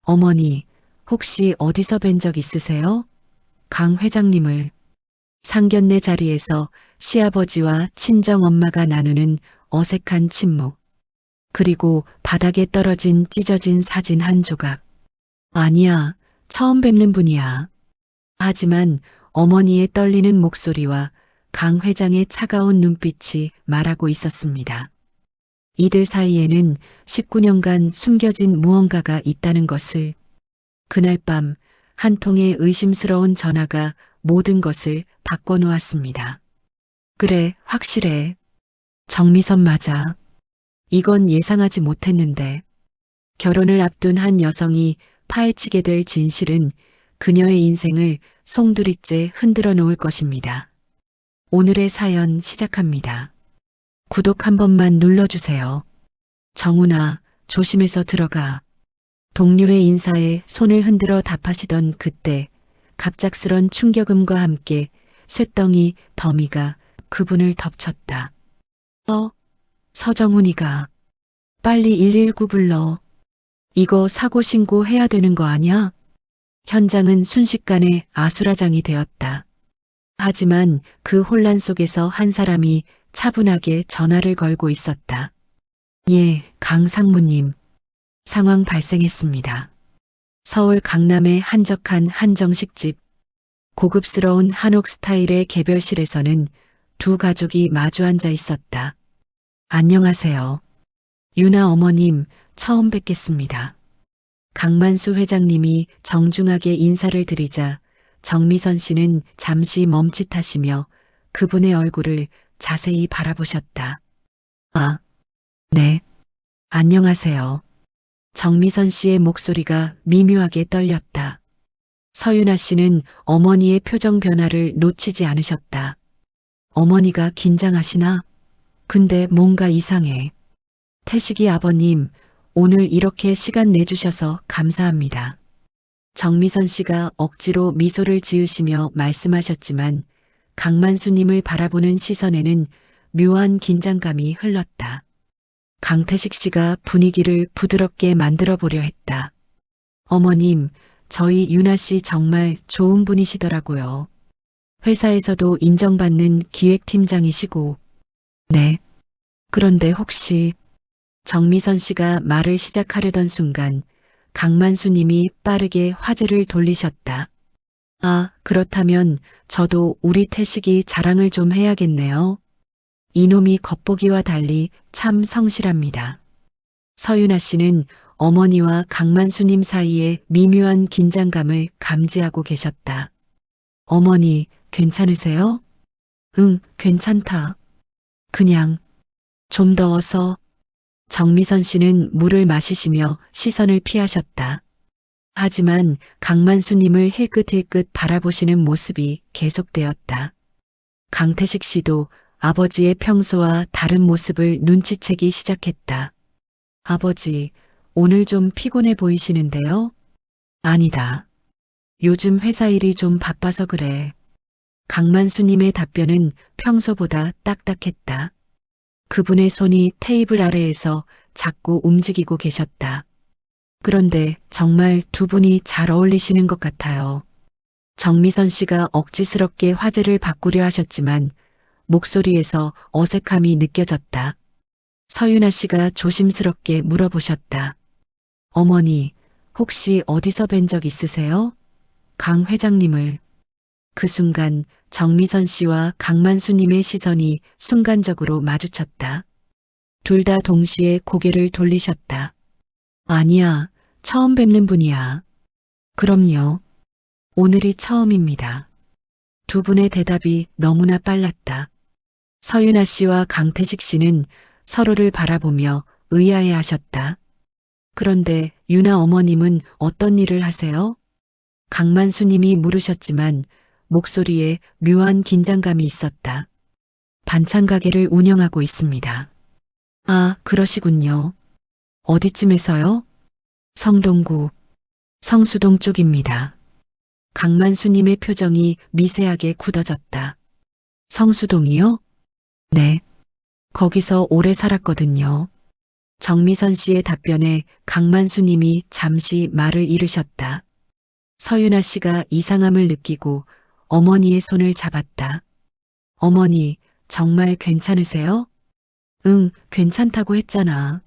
어머니, 혹시 어디서 뵌 적 있으세요? 강 회장님을. 상견례 자리에서 시아버지와 친정엄마가 나누는 어색한 침묵. 그리고 바닥에 떨어진 찢어진 사진 한 조각. 아니야, 처음 뵙는 분이야. 하지만 어머니의 떨리는 목소리와 강 회장의 차가운 눈빛이 말하고 있었습니다. 이들 사이에는 19년간 숨겨진 무언가가 있다는 것을. 그날 밤 한 통의 의심스러운 전화가 모든 것을 바꿔놓았습니다. 그래, 확실해. 정미선 맞아. 이건 예상하지 못했는데. 결혼을 앞둔 한 여성이 파헤치게 될 진실은 그녀의 인생을 송두리째 흔들어 놓을 것입니다. 오늘의 사연 시작합니다. 구독 한 번만 눌러주세요. 정훈아, 조심해서 들어가. 동료의 인사에 손을 흔들어 답하시던 그때 갑작스런 충격음과 함께 쇳덩이 더미가 그분을 덮쳤다. 서정훈이가. 빨리 119 불러. 이거 사고 신고해야 되는 거 아니야? 현장은 순식간에 아수라장이 되었다. 하지만 그 혼란 속에서 한 사람이 차분하게 전화를 걸고 있었다. 예, 강 상무님. 상황 발생했습니다. 서울 강남의 한적한 한정식집. 고급스러운 한옥 스타일의 개별실에서는 두 가족이 마주 앉아 있었다. 안녕하세요. 유나 어머님, 처음 뵙겠습니다. 강만수 회장님이 정중하게 인사를 드리자 정미선 씨는 잠시 멈칫하시며 그분의 얼굴을 자세히 바라보셨다. 아, 네. 안녕하세요. 정미선 씨의 목소리가 미묘하게 떨렸다. 서윤아 씨는 어머니의 표정 변화를 놓치지 않으셨다. 어머니가 긴장하시나? 근데 뭔가 이상해. 태식이 아버님, 오늘 이렇게 시간 내주셔서 감사합니다. 정미선 씨가 억지로 미소를 지으시며 말씀하셨지만 강만수님을 바라보는 시선에는 묘한 긴장감이 흘렀다. 강태식 씨가 분위기를 부드럽게 만들어 보려 했다. 어머님, 저희 유나 씨 정말 좋은 분이시더라고요. 회사에서도 인정받는 기획팀장이시고. 네. 그런데 혹시 정미선 씨가 말을 시작하려던 순간 강만수님이 빠르게 화제를 돌리셨다. 아, 그렇다면 저도 우리 태식이 자랑을 좀 해야겠네요. 이놈이 겉보기와 달리 참 성실합니다. 서윤아 씨는 어머니와 강만수님 사이의 미묘한 긴장감을 감지하고 계셨다. 어머니, 괜찮으세요? 응, 괜찮다. 그냥 좀 더워서. 정미선 씨는 물을 마시시며 시선을 피하셨다. 하지만 강만수님을 힐끗힐끗 바라보시는 모습이 계속되었다. 강태식 씨도 아버지의 평소와 다른 모습을 눈치채기 시작했다. 아버지, 오늘 좀 피곤해 보이시는데요? 아니다. 요즘 회사 일이 좀 바빠서 그래. 강만수님의 답변은 평소보다 딱딱했다. 그분의 손이 테이블 아래에서 자꾸 움직이고 계셨다. 그런데 정말 두 분이 잘 어울리시는 것 같아요. 정미선 씨가 억지스럽게 화제를 바꾸려 하셨지만 목소리에서 어색함이 느껴졌다. 서윤아 씨가 조심스럽게 물어보셨다. 어머니, 혹시 어디서 뵌 적 있으세요? 강 회장님을. 그 순간 정미선 씨와 강만수님의 시선이 순간적으로 마주쳤다. 둘 다 동시에 고개를 돌리셨다. 아니야, 처음 뵙는 분이야. 그럼요. 오늘이 처음입니다. 두 분의 대답이 너무나 빨랐다. 서윤아 씨와 강태식 씨는 서로를 바라보며 의아해 하셨다. 그런데 유나 어머님은 어떤 일을 하세요? 강만수님이 물으셨지만 목소리에 묘한 긴장감이 있었다. 반찬 가게를 운영하고 있습니다. 아, 그러시군요. 어디쯤에서요? 성동구, 성수동 쪽입니다. 강만수님의 표정이 미세하게 굳어졌다. 성수동이요? 네. 거기서 오래 살았거든요. 정미선 씨의 답변에 강만수님이 잠시 말을 잃으셨다. 서윤아 씨가 이상함을 느끼고 어머니의 손을 잡았다. 어머니, 정말 괜찮으세요? 응, 괜찮다고 했잖아.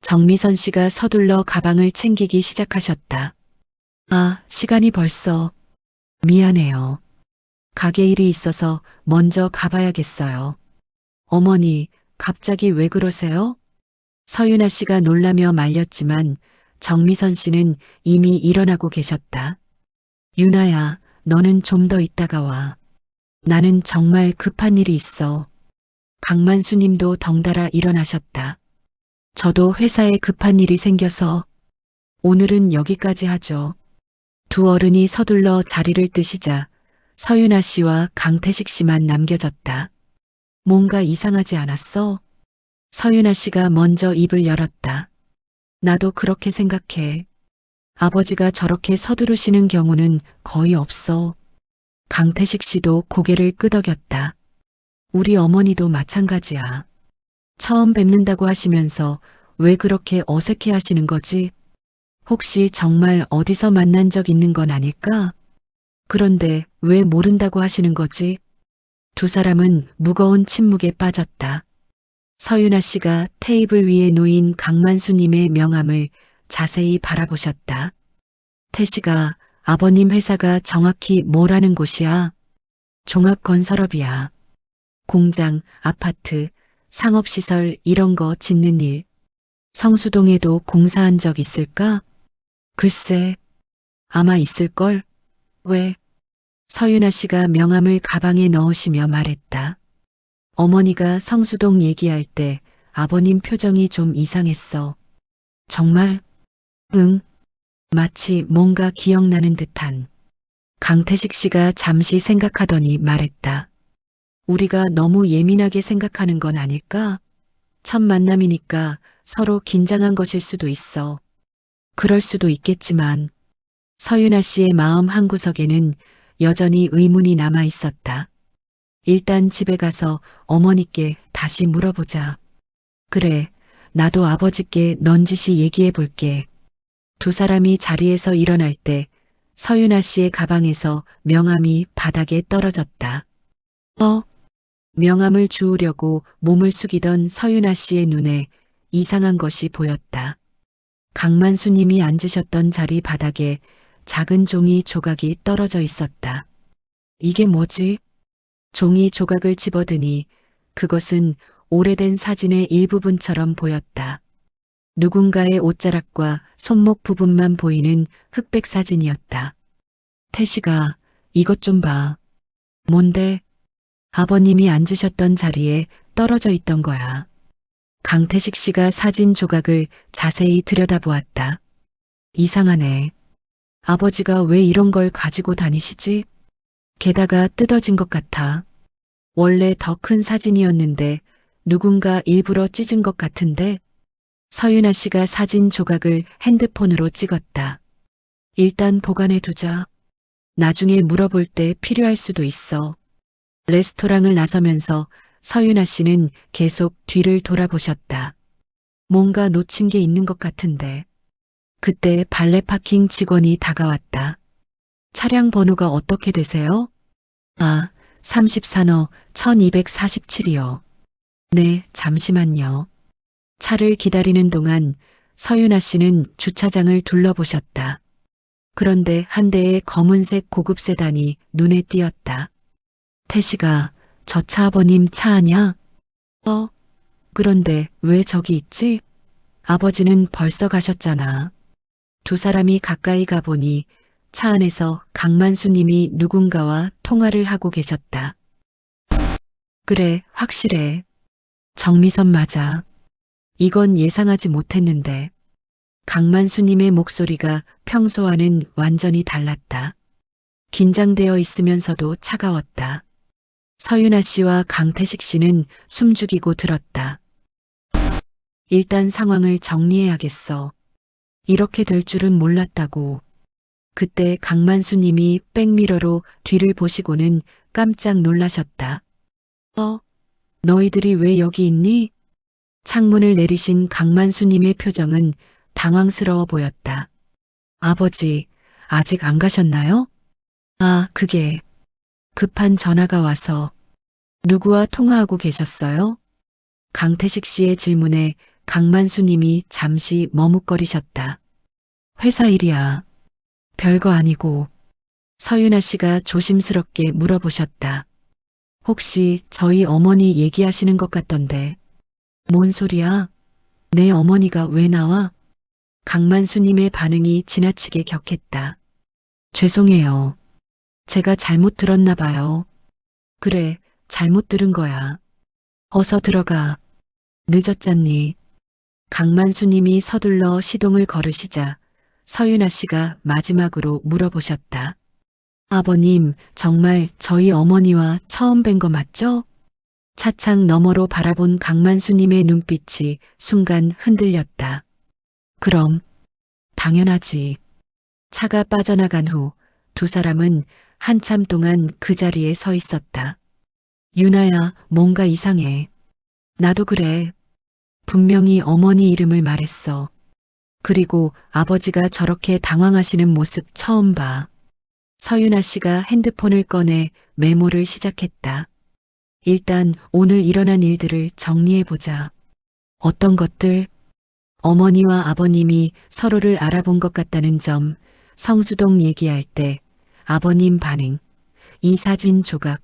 정미선 씨가 서둘러 가방을 챙기기 시작하셨다. 아, 시간이 벌써. 미안해요. 가게 일이 있어서 먼저 가봐야겠어요. 어머니, 갑자기 왜 그러세요? 서윤아 씨가 놀라며 말렸지만 정미선 씨는 이미 일어나고 계셨다. 유나야, 너는 좀 더 있다가 와. 나는 정말 급한 일이 있어. 강만수 님도 덩달아 일어나셨다. 저도 회사에 급한 일이 생겨서 오늘은 여기까지 하죠. 두 어른이 서둘러 자리를 뜨시자 서윤아 씨와 강태식 씨만 남겨졌다. 뭔가 이상하지 않았어? 서윤아 씨가 먼저 입을 열었다. 나도 그렇게 생각해. 아버지가 저렇게 서두르시는 경우는 거의 없어. 강태식 씨도 고개를 끄덕였다. 우리 어머니도 마찬가지야. 처음 뵙는다고 하시면서 왜 그렇게 어색해 하시는 거지? 혹시 정말 어디서 만난 적 있는 건 아닐까? 그런데 왜 모른다고 하시는 거지? 두 사람은 무거운 침묵에 빠졌다. 서윤아 씨가 테이블 위에 놓인 강만수님의 명함을 자세히 바라보셨다. 태식아, 아버님 회사가 정확히 뭐라는 곳이야? 종합건설업이야. 공장, 아파트, 상업시설 이런 거 짓는 일. 성수동에도 공사한 적 있을까? 글쎄, 아마 있을걸? 왜? 서윤아 씨가 명함을 가방에 넣으시며 말했다. 어머니가 성수동 얘기할 때 아버님 표정이 좀 이상했어. 정말? 응. 마치 뭔가 기억나는 듯한. 강태식 씨가 잠시 생각하더니 말했다. 우리가 너무 예민하게 생각하는 건 아닐까? 첫 만남이니까 서로 긴장한 것일 수도 있어. 그럴 수도 있겠지만 서윤아 씨의 마음 한구석에는 여전히 의문이 남아 있었다. 일단 집에 가서 어머니께 다시 물어보자. 그래, 나도 아버지께 넌지시 얘기해 볼게. 두 사람이 자리에서 일어날 때 서윤아 씨의 가방에서 명함이 바닥에 떨어졌다. 명함을 주우려고 몸을 숙이던 서윤아 씨의 눈에 이상한 것이 보였다. 강만수님이 앉으셨던 자리 바닥에 작은 종이 조각이 떨어져 있었다. 이게 뭐지? 종이 조각을 집어드니 그것은 오래된 사진의 일부분처럼 보였다. 누군가의 옷자락과 손목 부분만 보이는 흑백 사진이었다. 태식아, 이것 좀 봐. 뭔데? 아버님이 앉으셨던 자리에 떨어져 있던 거야. 강태식 씨가 사진 조각을 자세히 들여다보았다. 이상하네. 아버지가 왜 이런 걸 가지고 다니시지? 게다가 뜯어진 것 같아. 원래 더 큰 사진이었는데 누군가 일부러 찢은 것 같은데? 서윤아 씨가 사진 조각을 핸드폰으로 찍었다. 일단 보관해 두자. 나중에 물어볼 때 필요할 수도 있어. 레스토랑을 나서면서 서윤아 씨는 계속 뒤를 돌아보셨다. 뭔가 놓친 게 있는 것 같은데. 그때 발레 파킹 직원이 다가왔다. 차량 번호가 어떻게 되세요? 아, 34너 1247이요. 네, 잠시만요. 차를 기다리는 동안 서윤아 씨는 주차장을 둘러보셨다. 그런데 한 대의 검은색 고급 세단이 눈에 띄었다. 태식아, 저 차 아버님 차 아냐? 그런데 왜 저기 있지? 아버지는 벌써 가셨잖아. 두 사람이 가까이 가보니 차 안에서 강만수님이 누군가와 통화를 하고 계셨다. 그래, 확실해. 정미선 맞아. 이건 예상하지 못했는데. 강만수님의 목소리가 평소와는 완전히 달랐다. 긴장되어 있으면서도 차가웠다. 서윤아 씨와 강태식 씨는 숨죽이고 들었다. 일단 상황을 정리해야겠어. 이렇게 될 줄은 몰랐다고. 그때 강만수님이 백미러로 뒤를 보시고는 깜짝 놀라셨다. 너희들이 왜 여기 있니? 창문을 내리신 강만수님의 표정은 당황스러워 보였다. 아버지, 아직 안 가셨나요? 아, 그게 급한 전화가 와서. 누구와 통화하고 계셨어요? 강태식 씨의 질문에 강만수님이 잠시 머뭇거리셨다. 회사 일이야. 별거 아니고. 서윤아 씨가 조심스럽게 물어보셨다. 혹시 저희 어머니 얘기하시는 것 같던데. 뭔 소리야? 내 어머니가 왜 나와? 강만수님의 반응이 지나치게 격했다. 죄송해요. 제가 잘못 들었나 봐요. 그래, 잘못 들은 거야. 어서 들어가. 늦었잖니. 강만수님이 서둘러 시동을 걸으시자 서윤아 씨가 마지막으로 물어보셨다. 아버님, 정말 저희 어머니와 처음 뵌 거 맞죠? 차창 너머로 바라본 강만수님의 눈빛이 순간 흔들렸다. 그럼, 당연하지. 차가 빠져나간 후 두 사람은 한참 동안 그 자리에 서 있었다. 유나야, 뭔가 이상해. 나도 그래. 분명히 어머니 이름을 말했어. 그리고 아버지가 저렇게 당황하시는 모습 처음 봐. 서윤아 씨가 핸드폰을 꺼내 메모를 시작했다. 일단 오늘 일어난 일들을 정리해보자. 어떤 것들? 어머니와 아버님이 서로를 알아본 것 같다는 점, 성수동 얘기할 때 아버님 반응, 이 사진 조각,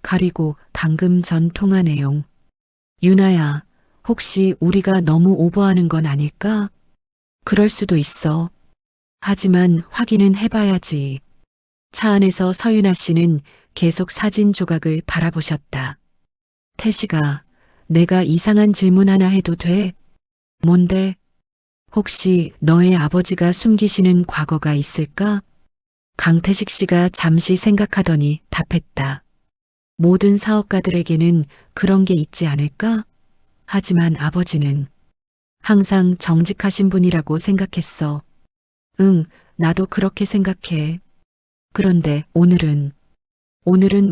그리고 방금 전 통화 내용. 유나야, 혹시 우리가 너무 오버하는 건 아닐까? 그럴 수도 있어. 하지만 확인은 해봐야지. 차 안에서 서윤아 씨는 계속 사진 조각을 바라보셨다. 태식아, 내가 이상한 질문 하나 해도 돼? 뭔데? 혹시 너의 아버지가 숨기시는 과거가 있을까? 강태식 씨가 잠시 생각하더니 답했다. 모든 사업가들에게는 그런 게 있지 않을까? 하지만 아버지는 항상 정직하신 분이라고 생각했어. 응, 나도 그렇게 생각해. 그런데 오늘은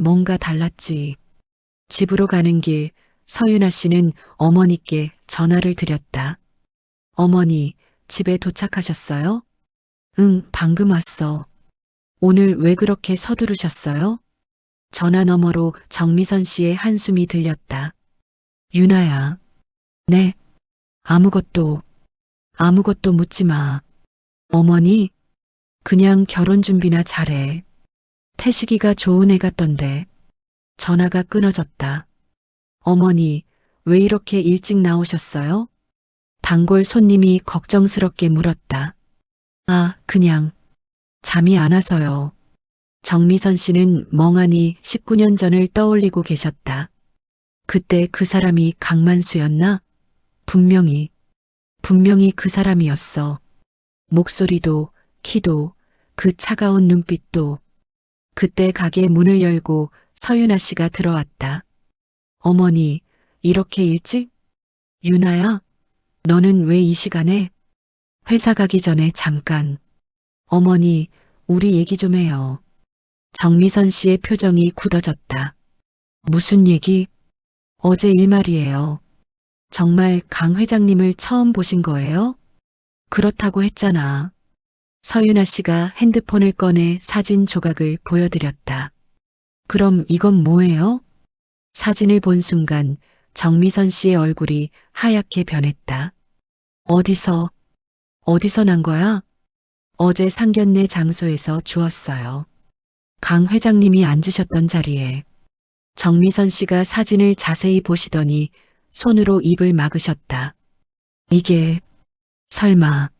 뭔가 달랐지. 집으로 가는 길, 서윤아 씨는 어머니께 전화를 드렸다. 어머니, 집에 도착하셨어요? 응, 방금 왔어. 오늘 왜 그렇게 서두르셨어요? 전화 너머로 정미선 씨의 한숨이 들렸다. 유나야. 네. 아무것도 묻지 마. 어머니, 그냥 결혼 준비나 잘해. 태식이가 좋은 애 같던데. 전화가 끊어졌다. 어머니, 왜 이렇게 일찍 나오셨어요? 단골 손님이 걱정스럽게 물었다. 아, 그냥 잠이 안 와서요. 정미선 씨는 멍하니 19년 전을 떠올리고 계셨다. 그때 그 사람이 강만수였나? 분명히 그 사람이었어. 목소리도, 키도, 그 차가운 눈빛도. 그때 가게 문을 열고 서윤아 씨가 들어왔다. 어머니, 이렇게 일찍? 유나야, 너는 왜 이 시간에? 회사 가기 전에 잠깐. 어머니, 우리 얘기 좀 해요. 정미선 씨의 표정이 굳어졌다. 무슨 얘기? 어제 일 말이에요. 정말 강 회장님을 처음 보신 거예요? 그렇다고 했잖아. 서윤아 씨가 핸드폰을 꺼내 사진 조각을 보여드렸다. 그럼 이건 뭐예요? 사진을 본 순간 정미선 씨의 얼굴이 하얗게 변했다. 어디서 난 거야? 어제 상견례 장소에서 주웠어요. 강 회장님이 앉으셨던 자리에. 정미선 씨가 사진을 자세히 보시더니 손으로 입을 막으셨다. 이게 설마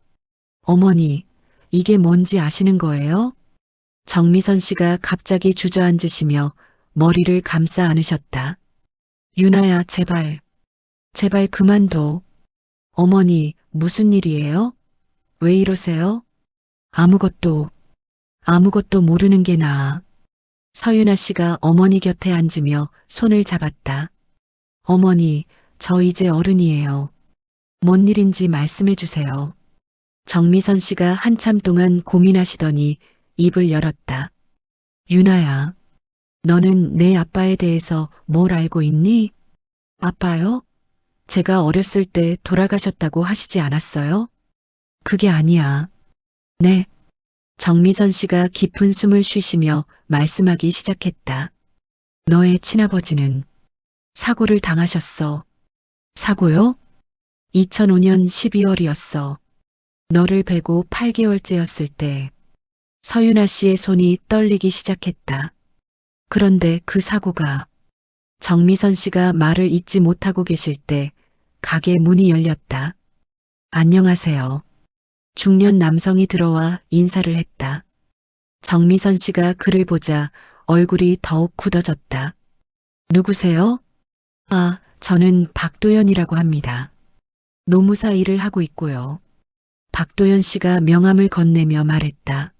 어머니 이게 뭔지 아시는 거예요? 정미선 씨가 갑자기 주저앉으시며 머리를 감싸 안으셨다. 유나야 제발 그만둬. 어머니 무슨 일이에요? 왜 이러세요? 아무것도 모르는 게 나아. 서윤아 씨가 어머니 곁에 앉으며 손을 잡았다. 어머니, 저 이제 어른이에요. 뭔 일인지 말씀해 주세요. 정미선 씨가 한참 동안 고민하시더니 입을 열었다. 유나야, 너는 내 아빠에 대해서 뭘 알고 있니? 아빠요? 제가 어렸을 때 돌아가셨다고 하시지 않았어요? 그게 아니야. 네. 정미선 씨가 깊은 숨을 쉬시며 말씀하기 시작했다. 너의 친아버지는 사고를 당하셨어. 사고요? 2005년 12월이었어. 너를 베고 8개월째였을 때 서윤아 씨의 손이 떨리기 시작했다. 그런데 그 사고가 정미선 씨가 말을 잇지 못하고 계실 때 가게 문이 열렸다. 안녕하세요. 중년 남성이 들어와 인사를 했다. 정미선 씨가 그를 보자 얼굴이 더욱 굳어졌다. 누구세요? 아, 저는 박도연이라고 합니다. 노무사 일을 하고 있고요. 박도연 씨가 명함을 건네며 말했다.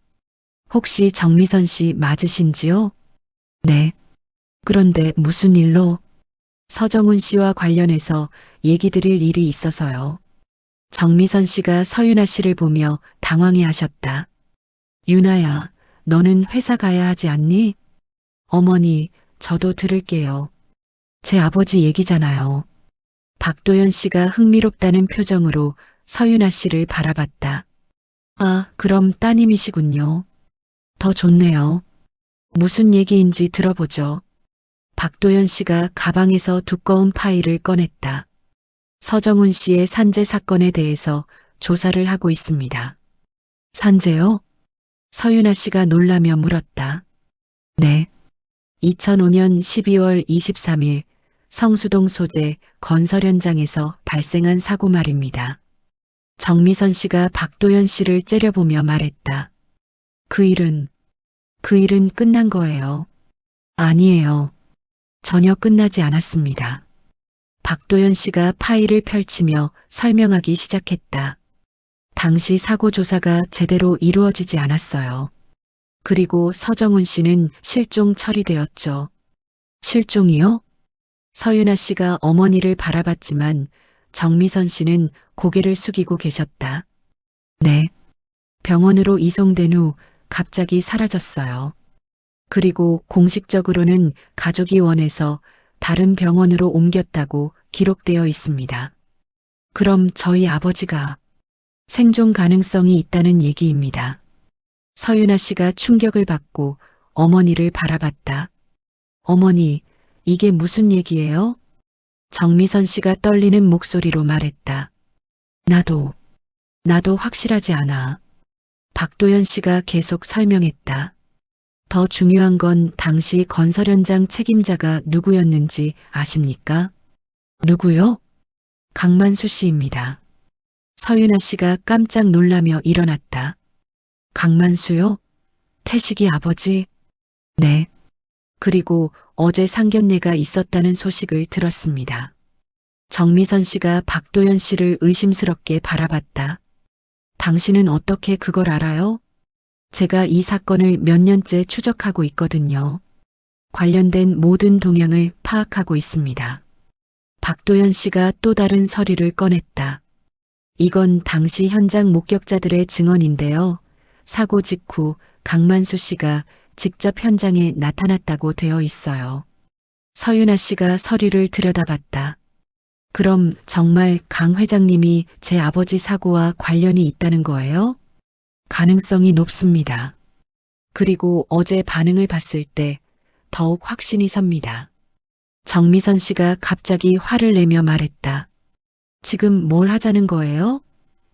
혹시 정미선 씨 맞으신지요? 네. 그런데 무슨 일로? 서정훈 씨와 관련해서 얘기 드릴 일이 있어서요. 정미선 씨가 서윤아 씨를 보며 당황해 하셨다. 유나야, 너는 회사 가야 하지 않니? 어머니, 저도 들을게요. 제 아버지 얘기잖아요. 박도연 씨가 흥미롭다는 표정으로 서윤아 씨를 바라봤다. 아, 그럼 따님이시군요. 더 좋네요. 무슨 얘기인지 들어보죠. 박도연 씨가 가방에서 두꺼운 파일을 꺼냈다. 서정훈 씨의 산재 사건에 대해서 조사를 하고 있습니다. 산재요? 서윤아 씨가 놀라며 물었다. 네. 2005년 12월 23일 성수동 소재 건설 현장에서 발생한 사고 말입니다. 정미선 씨가 박도연 씨를 째려보며 말했다. 그 일은 끝난 거예요. 아니에요. 전혀 끝나지 않았습니다. 박도연 씨가 파일을 펼치며 설명하기 시작했다. 당시 사고 조사가 제대로 이루어지지 않았어요. 그리고 서정훈 씨는 실종 처리되었죠. 실종이요? 서윤아 씨가 어머니를 바라봤지만 정미선 씨는 고개를 숙이고 계셨다. 네. 병원으로 이송된 후 갑자기 사라졌어요. 그리고 공식적으로는 가족이 원해서 다른 병원으로 옮겼다고 기록되어 있습니다. 그럼 저희 아버지가 생존 가능성이 있다는 얘기입니다. 서윤아 씨가 충격을 받고 어머니를 바라봤다. 어머니, 이게 무슨 얘기예요? 정미선 씨가 떨리는 목소리로 말했다. 나도 확실하지 않아. 박도연 씨가 계속 설명했다. 더 중요한 건 당시 건설 현장 책임자가 누구였는지 아십니까? 누구요? 강만수 씨입니다. 서윤아 씨가 깜짝 놀라며 일어났다. 강만수요? 태식이 아버지? 네. 그리고 어제 상견례가 있었다는 소식을 들었습니다. 정미선 씨가 박도연 씨를 의심스럽게 바라봤다. 당신은 어떻게 그걸 알아요? 제가 이 사건을 몇 년째 추적하고 있거든요. 관련된 모든 동향을 파악하고 있습니다. 박도연 씨가 또 다른 서류를 꺼냈다. 이건 당시 현장 목격자들의 증언인데요. 사고 직후 강만수 씨가 직접 현장에 나타났다고 되어 있어요. 서윤아 씨가 서류를 들여다봤다. 그럼 정말 강 회장님이 제 아버지 사고와 관련이 있다는 거예요? 가능성이 높습니다. 그리고 어제 반응을 봤을 때 더욱 확신이 섭니다. 정미선 씨가 갑자기 화를 내며 말했다. 지금 뭘 하자는 거예요?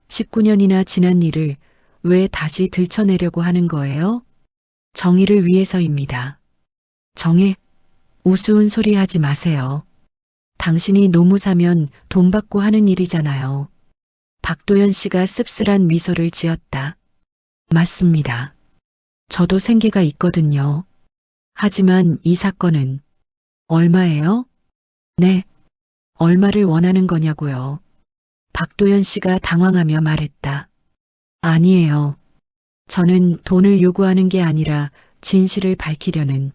19년이나 지난 일을 왜 다시 들춰내려고 하는 거예요? 정의를 위해서입니다. 정의? 우스운 소리 하지 마세요. 당신이 노무사면 돈 받고 하는 일이잖아요. 박도연 씨가 씁쓸한 미소를 지었다. 맞습니다. 저도 생계가 있거든요. 하지만 이 사건은 얼마예요? 네. 얼마를 원하는 거냐고요. 박도연 씨가 당황하며 말했다. 아니에요. 저는 돈을 요구하는 게 아니라 진실을 밝히려는.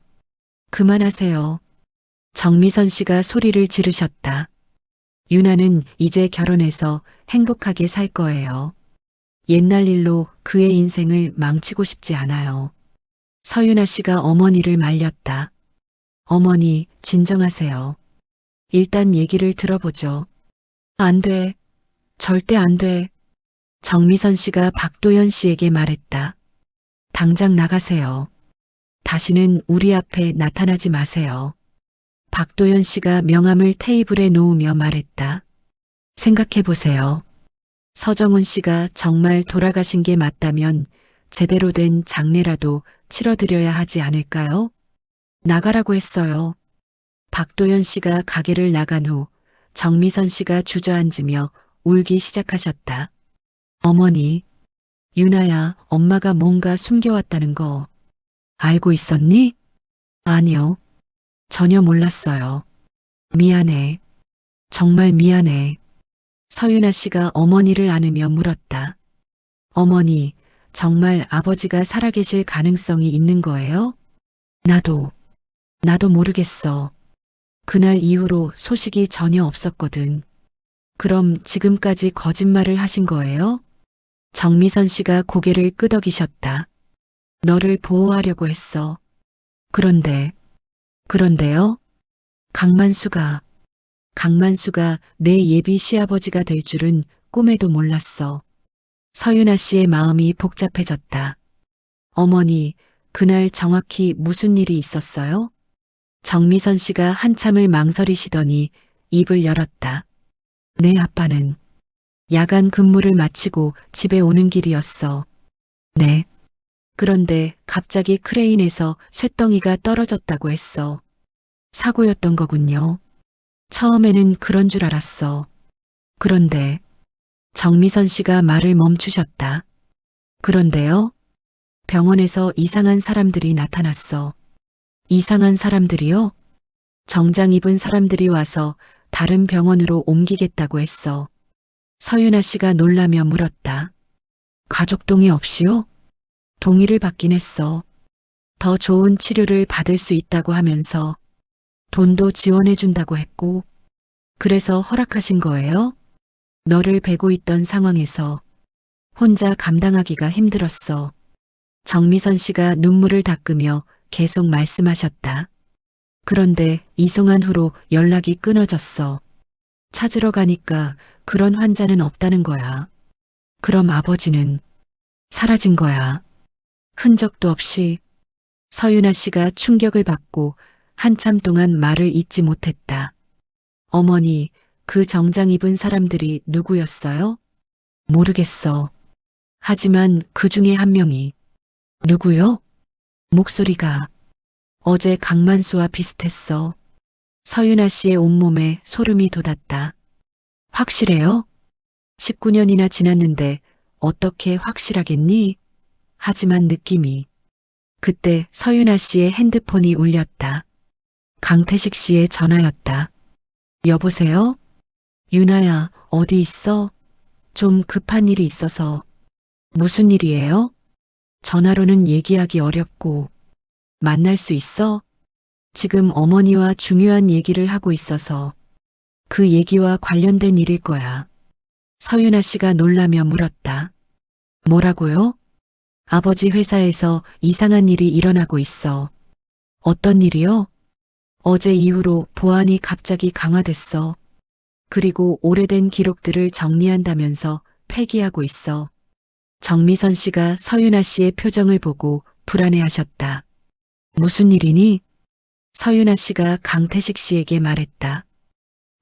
그만하세요. 정미선 씨가 소리를 지르셨다. 유나는 이제 결혼해서 행복하게 살 거예요. 옛날 일로 그의 인생을 망치고 싶지 않아요. 서윤아 씨가 어머니를 말렸다. 어머니, 진정하세요. 일단 얘기를 들어보죠. 안 돼. 절대 안 돼. 정미선 씨가 박도연 씨에게 말했다. 당장 나가세요. 다시는 우리 앞에 나타나지 마세요. 박도연 씨가 명함을 테이블에 놓으며 말했다. 생각해 보세요. 서정훈 씨가 정말 돌아가신 게 맞다면 제대로 된 장례라도 치러드려야 하지 않을까요? 나가라고 했어요. 박도연 씨가 가게를 나간 후 정미선 씨가 주저앉으며 울기 시작하셨다. 어머니, 유나야, 엄마가 뭔가 숨겨왔다는 거 알고 있었니? 아니요. 전혀 몰랐어요. 미안해. 정말 미안해. 서윤아 씨가 어머니를 안으며 물었다. 어머니, 정말 아버지가 살아계실 가능성이 있는 거예요? 나도 모르겠어. 그날 이후로 소식이 전혀 없었거든. 그럼 지금까지 거짓말을 하신 거예요? 정미선 씨가 고개를 끄덕이셨다. 너를 보호하려고 했어. 그런데요? 강만수가 내 예비 시아버지가 될 줄은 꿈에도 몰랐어. 서윤아 씨의 마음이 복잡해졌다. 어머니, 그날 정확히 무슨 일이 있었어요? 정미선 씨가 한참을 망설이시더니 입을 열었다. 내 아빠는 야간 근무를 마치고 집에 오는 길이었어. 네. 그런데 갑자기 크레인에서 쇳덩이가 떨어졌다고 했어. 사고였던 거군요. 처음에는 그런 줄 알았어. 그런데 정미선 씨가 말을 멈추셨다. 그런데요? 병원에서 이상한 사람들이 나타났어. 이상한 사람들이요? 정장 입은 사람들이 와서 다른 병원으로 옮기겠다고 했어. 서윤아 씨가 놀라며 물었다. 가족 동의 없이요? 동의를 받긴 했어. 더 좋은 치료를 받을 수 있다고 하면서 돈도 지원해준다고 했고, 그래서 허락하신 거예요? 너를 베고 있던 상황에서 혼자 감당하기가 힘들었어. 정미선 씨가 눈물을 닦으며 계속 말씀하셨다. 그런데 이송한 후로 연락이 끊어졌어. 찾으러 가니까 그런 환자는 없다는 거야. 그럼 아버지는 사라진 거야. 흔적도 없이. 서윤아 씨가 충격을 받고 한참 동안 말을 잇지 못했다. 어머니, 그 정장 입은 사람들이 누구였어요? 모르겠어. 하지만 그 중에 한 명이. 누구요? 목소리가 어제 강만수와 비슷했어. 서윤아 씨의 온몸에 소름이 돋았다. 확실해요? 19년이나 지났는데 어떻게 확실하겠니? 하지만 느낌이. 그때 서윤아 씨의 핸드폰이 울렸다. 강태식 씨의 전화였다. 여보세요? 유나야, 어디 있어? 좀 급한 일이 있어서. 무슨 일이에요? 전화로는 얘기하기 어렵고. 만날 수 있어? 지금 어머니와 중요한 얘기를 하고 있어서. 그 얘기와 관련된 일일 거야. 서윤아 씨가 놀라며 물었다. 뭐라고요? 아버지 회사에서 이상한 일이 일어나고 있어. 어떤 일이요? 어제 이후로 보안이 갑자기 강화됐어. 그리고 오래된 기록들을 정리한다면서 폐기하고 있어. 정미선 씨가 서윤아 씨의 표정을 보고 불안해하셨다. 무슨 일이니? 서윤아 씨가 강태식 씨에게 말했다.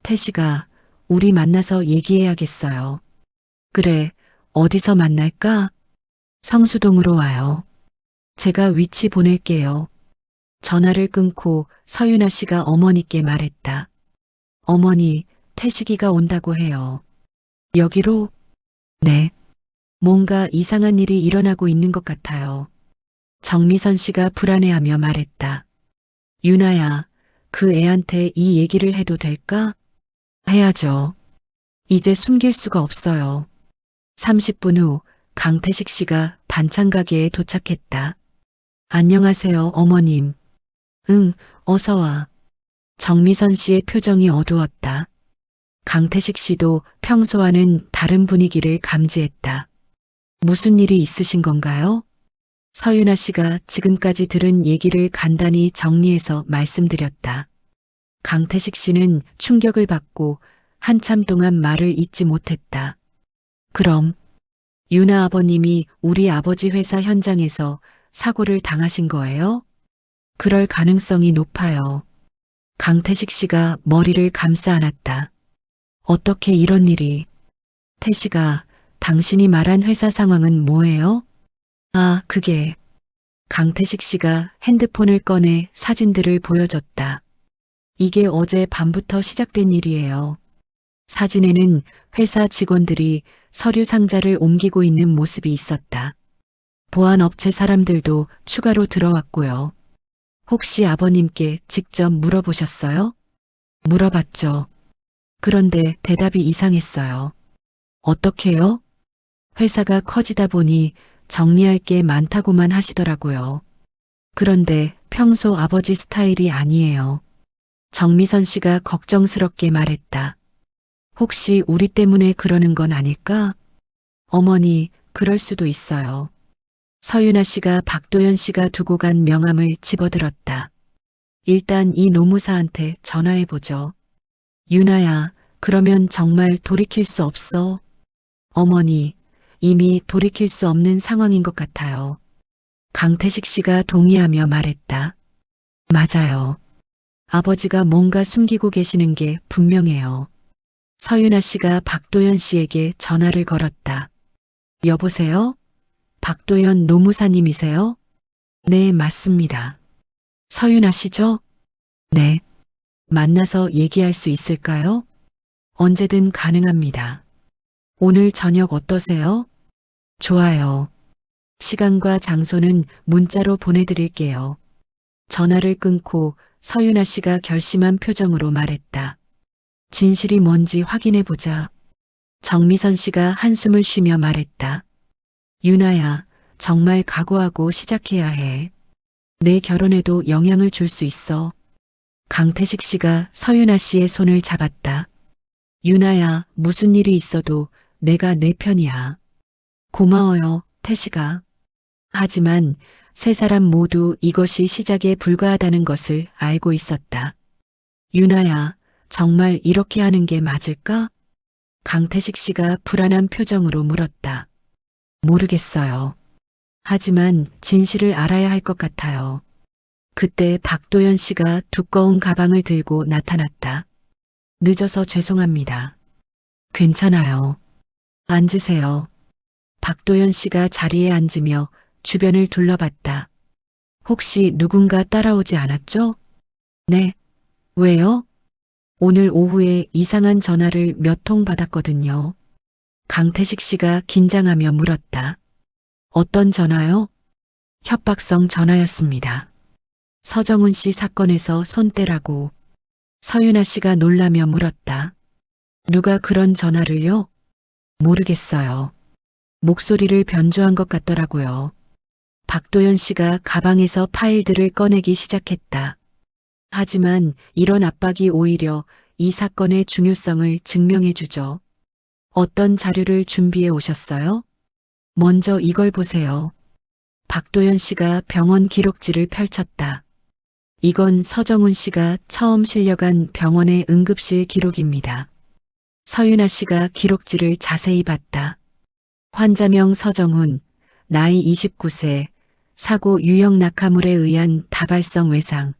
태식아, 우리 만나서 얘기해야겠어요. 그래, 어디서 만날까? 성수동으로 와요. 제가 위치 보낼게요. 전화를 끊고 서윤아 씨가 어머니께 말했다. 어머니, 태식이가 온다고 해요. 여기로? 네. 뭔가 이상한 일이 일어나고 있는 것 같아요. 정미선 씨가 불안해하며 말했다. 유나야, 그 애한테 이 얘기를 해도 될까? 해야죠. 이제 숨길 수가 없어요. 30분 후 강태식 씨가 반찬 가게에 도착했다. 안녕하세요, 어머님. 응, 어서 와. 정미선 씨의 표정이 어두웠다. 강태식 씨도 평소와는 다른 분위기를 감지했다. 무슨 일이 있으신 건가요? 서윤아 씨가 지금까지 들은 얘기를 간단히 정리해서 말씀드렸다. 강태식 씨는 충격을 받고 한참 동안 말을 잇지 못했다. 그럼 유나 아버님이 우리 아버지 회사 현장에서 사고를 당하신 거예요? 그럴 가능성이 높아요. 강태식 씨가 머리를 감싸 안았다. 어떻게 이런 일이? 태식아, 당신이 말한 회사 상황은 뭐예요? 아, 그게. 강태식 씨가 핸드폰을 꺼내 사진들을 보여줬다. 이게 어제 밤부터 시작된 일이에요. 사진에는 회사 직원들이 서류 상자를 옮기고 있는 모습이 있었다. 보안업체 사람들도 추가로 들어왔고요. 혹시 아버님께 직접 물어보셨어요? 물어봤죠. 그런데 대답이 이상했어요. 어떻게요? 회사가 커지다 보니 정리할 게 많다고만 하시더라고요. 그런데 평소 아버지 스타일이 아니에요. 정미선 씨가 걱정스럽게 말했다. 혹시 우리 때문에 그러는 건 아닐까? 어머니, 그럴 수도 있어요. 서윤아 씨가 박도연 씨가 두고 간 명함을 집어들었다. 일단 이 노무사한테 전화해보죠. 유나야, 그러면 정말 돌이킬 수 없어. 어머니, 이미 돌이킬 수 없는 상황인 것 같아요. 강태식 씨가 동의하며 말했다. 맞아요. 아버지가 뭔가 숨기고 계시는 게 분명해요. 서윤아 씨가 박도연 씨에게 전화를 걸었다. 여보세요? 박도연 노무사님이세요? 네, 맞습니다. 서윤아 씨죠? 네. 만나서 얘기할 수 있을까요? 언제든 가능합니다. 오늘 저녁 어떠세요? 좋아요. 시간과 장소는 문자로 보내드릴게요. 전화를 끊고 서윤아 씨가 결심한 표정으로 말했다. 진실이 뭔지 확인해 보자. 정미선 씨가 한숨을 쉬며 말했다. 유나야, 정말 각오하고 시작해야 해. 내 결혼에도 영향을 줄 수 있어. 강태식 씨가 서윤아 씨의 손을 잡았다. 유나야, 무슨 일이 있어도 내가 내 편이야. 고마워요, 태식아. 하지만 세 사람 모두 이것이 시작에 불과하다는 것을 알고 있었다. 유나야, 정말 이렇게 하는 게 맞을까? 강태식 씨가 불안한 표정으로 물었다. 모르겠어요. 하지만 진실을 알아야 할 것 같아요. 그때 박도연 씨가 두꺼운 가방을 들고 나타났다. 늦어서 죄송합니다. 괜찮아요. 앉으세요. 박도연 씨가 자리에 앉으며 주변을 둘러봤다. 혹시 누군가 따라오지 않았죠? 네. 왜요? 오늘 오후에 이상한 전화를 몇 통 받았거든요. 강태식 씨가 긴장하며 물었다. 어떤 전화요? 협박성 전화였습니다. 서정훈 씨 사건에서 손 떼라고. 서윤아 씨가 놀라며 물었다. 누가 그런 전화를요? 모르겠어요. 목소리를 변조한 것 같더라고요. 박도연 씨가 가방에서 파일들을 꺼내기 시작했다. 하지만 이런 압박이 오히려 이 사건의 중요성을 증명해 주죠. 어떤 자료를 준비해 오셨어요? 먼저 이걸 보세요. 박도연 씨가 병원 기록지를 펼쳤다. 이건 서정훈 씨가 처음 실려간 병원의 응급실 기록입니다. 서윤아 씨가 기록지를 자세히 봤다. 환자명 서정훈, 나이 29세, 사고 유형 낙하물에 의한 다발성 외상.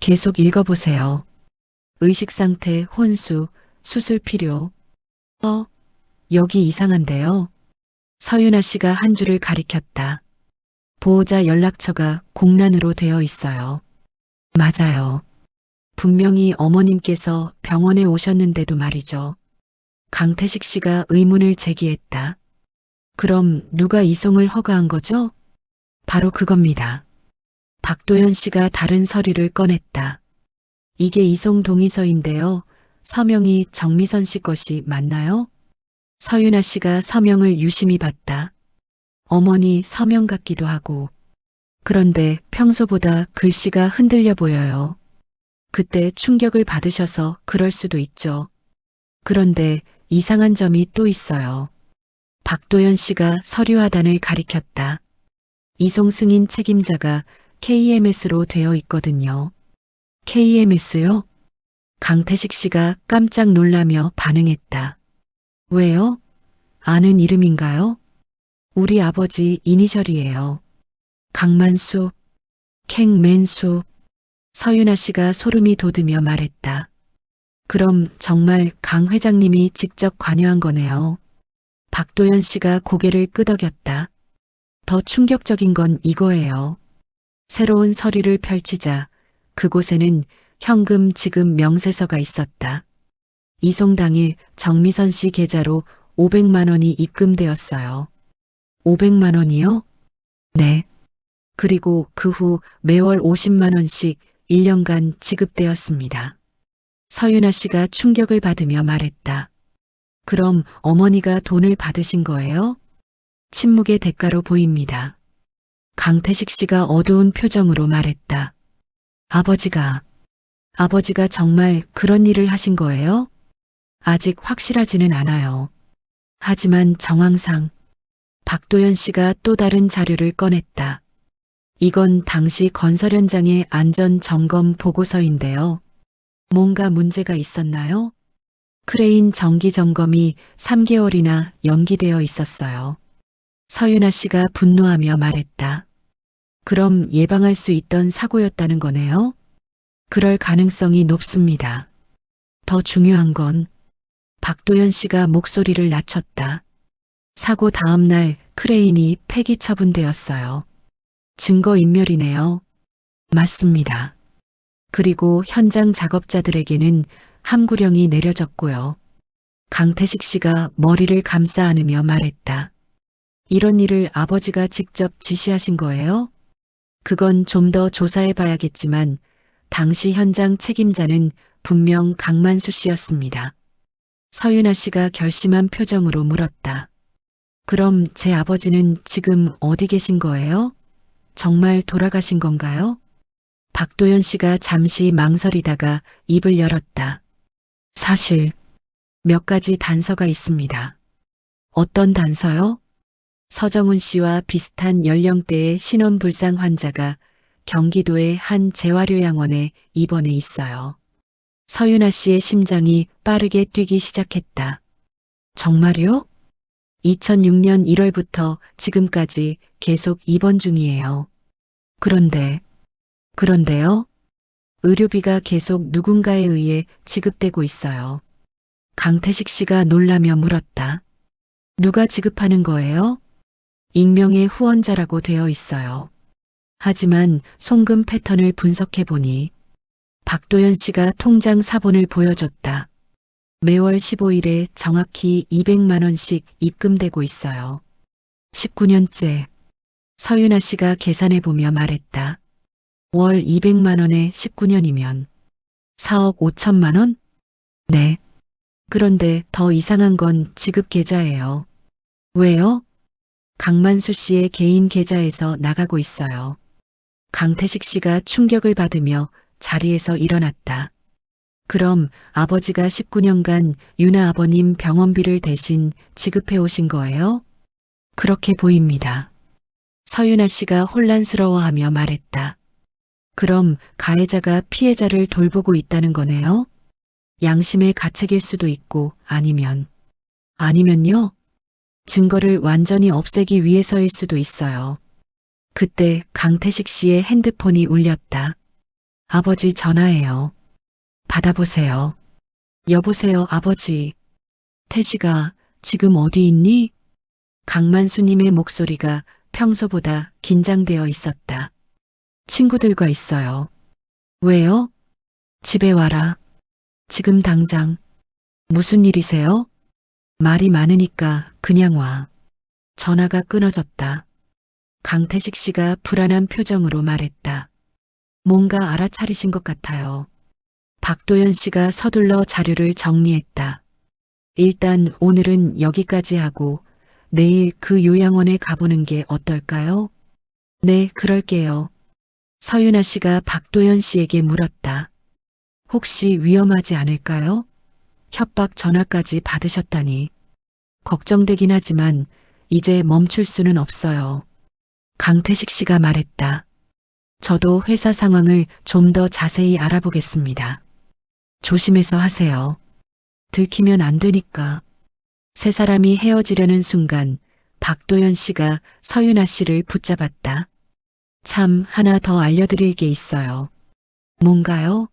계속 읽어보세요. 의식 상태 혼수, 수술 필요. 여기 이상한데요. 서윤아 씨가 한 줄을 가리켰다. 보호자 연락처가 공란으로 되어 있어요. 맞아요. 분명히 어머님께서 병원에 오셨는데도 말이죠. 강태식 씨가 의문을 제기했다. 그럼 누가 이송을 허가한 거죠? 바로 그겁니다. 박도연 씨가 다른 서류를 꺼냈다. 이게 이송 동의서인데요. 서명이 정미선 씨 것이 맞나요? 서윤아 씨가 서명을 유심히 봤다. 어머니 서명 같기도 하고. 그런데 평소보다 글씨가 흔들려 보여요. 그때 충격을 받으셔서 그럴 수도 있죠. 그런데 이상한 점이 또 있어요. 박도연 씨가 서류 하단을 가리켰다. 이송 승인 책임자가 KMS로 되어 있거든요. KMS요? 강태식 씨가 깜짝 놀라며 반응했다. 왜요? 아는 이름인가요? 우리 아버지 이니셜이에요. 강만수, 캥맨수. 서윤아 씨가 소름이 돋으며 말했다. 그럼 정말 강 회장님이 직접 관여한 거네요. 박도연 씨가 고개를 끄덕였다. 더 충격적인 건 이거예요. 새로운 서류를 펼치자 그곳에는 현금 지급 명세서가 있었다. 이송 당일 정미선 씨 계좌로 500만 원이 입금되었어요. 500만 원이요? 네. 그리고 그 후 매월 50만 원씩 1년간 지급되었습니다. 서윤아 씨가 충격을 받으며 말했다. 그럼 어머니가 돈을 받으신 거예요? 침묵의 대가로 보입니다. 강태식 씨가 어두운 표정으로 말했다. 아버지가 정말 그런 일을 하신 거예요? 아직 확실하지는 않아요. 하지만 정황상 박도연 씨가 또 다른 자료를 꺼냈다. 이건 당시 건설 현장의 안전 점검 보고서인데요. 뭔가 문제가 있었나요? 크레인 정기 점검이 3개월이나 연기되어 있었어요. 서윤아 씨가 분노하며 말했다. 그럼 예방할 수 있던 사고였다는 거네요? 그럴 가능성이 높습니다. 더 중요한 건 박도연 씨가 목소리를 낮췄다. 사고 다음 날 크레인이 폐기 처분되었어요. 증거인멸이네요. 맞습니다. 그리고 현장 작업자들에게는 함구령이 내려졌고요. 강태식 씨가 머리를 감싸 안으며 말했다. 이런 일을 아버지가 직접 지시하신 거예요? 그건 좀 더 조사해 봐야겠지만 당시 현장 책임자는 분명 강만수 씨였습니다. 서윤아 씨가 결심한 표정으로 물었다. 그럼 제 아버지는 지금 어디 계신 거예요? 정말 돌아가신 건가요? 박도연 씨가 잠시 망설이다가 입을 열었다. 사실 몇 가지 단서가 있습니다. 어떤 단서요? 서정훈 씨와 비슷한 연령대의 신원불상 환자가 경기도의 한 재활요양원에 입원해 있어요. 서윤아 씨의 심장이 빠르게 뛰기 시작했다. 정말요? 2006년 1월부터 지금까지 계속 입원 중이에요. 그런데요? 의료비가 계속 누군가에 의해 지급되고 있어요. 강태식 씨가 놀라며 물었다. 누가 지급하는 거예요? 익명의 후원자라고 되어 있어요. 하지만 송금 패턴을 분석해 보니 박도연 씨가 통장 사본을 보여줬다. 매월 15일에 정확히 200만 원씩 입금되고 있어요. 19년째. 서윤아 씨가 계산해 보며 말했다. 월 200만 원에 19년이면 4억 5천만 원? 네. 그런데 더 이상한 건 지급 계좌예요. 왜요? 강만수 씨의 개인 계좌에서 나가고 있어요. 강태식 씨가 충격을 받으며 자리에서 일어났다. 그럼 아버지가 19년간 유나 아버님 병원비를 대신 지급해 오신 거예요? 그렇게 보입니다. 서윤아 씨가 혼란스러워하며 말했다. 그럼 가해자가 피해자를 돌보고 있다는 거네요? 양심의 가책일 수도 있고 아니면요? 증거를 완전히 없애기 위해서일 수도 있어요. 그때 강태식 씨의 핸드폰이 울렸다. 아버지 전화예요. 받아보세요. 여보세요, 아버지. 태식아, 지금 어디 있니? 강만수님의 목소리가 평소보다 긴장되어 있었다. 친구들과 있어요. 왜요? 집에 와라. 지금 당장. 무슨 일이세요? 말이 많으니까 그냥 와. 전화가 끊어졌다. 강태식 씨가 불안한 표정으로 말했다. 뭔가 알아차리신 것 같아요. 박도연 씨가 서둘러 자료를 정리했다. 일단 오늘은 여기까지 하고 내일 그 요양원에 가보는 게 어떨까요? 네, 그럴게요. 서윤아 씨가 박도연 씨에게 물었다. 혹시 위험하지 않을까요? 협박 전화까지 받으셨다니. 걱정되긴 하지만 이제 멈출 수는 없어요. 강태식 씨가 말했다. 저도 회사 상황을 좀 더 자세히 알아보겠습니다. 조심해서 하세요. 들키면 안 되니까. 세 사람이 헤어지려는 순간 박도연 씨가 서윤아 씨를 붙잡았다. 참, 하나 더 알려드릴 게 있어요. 뭔가요?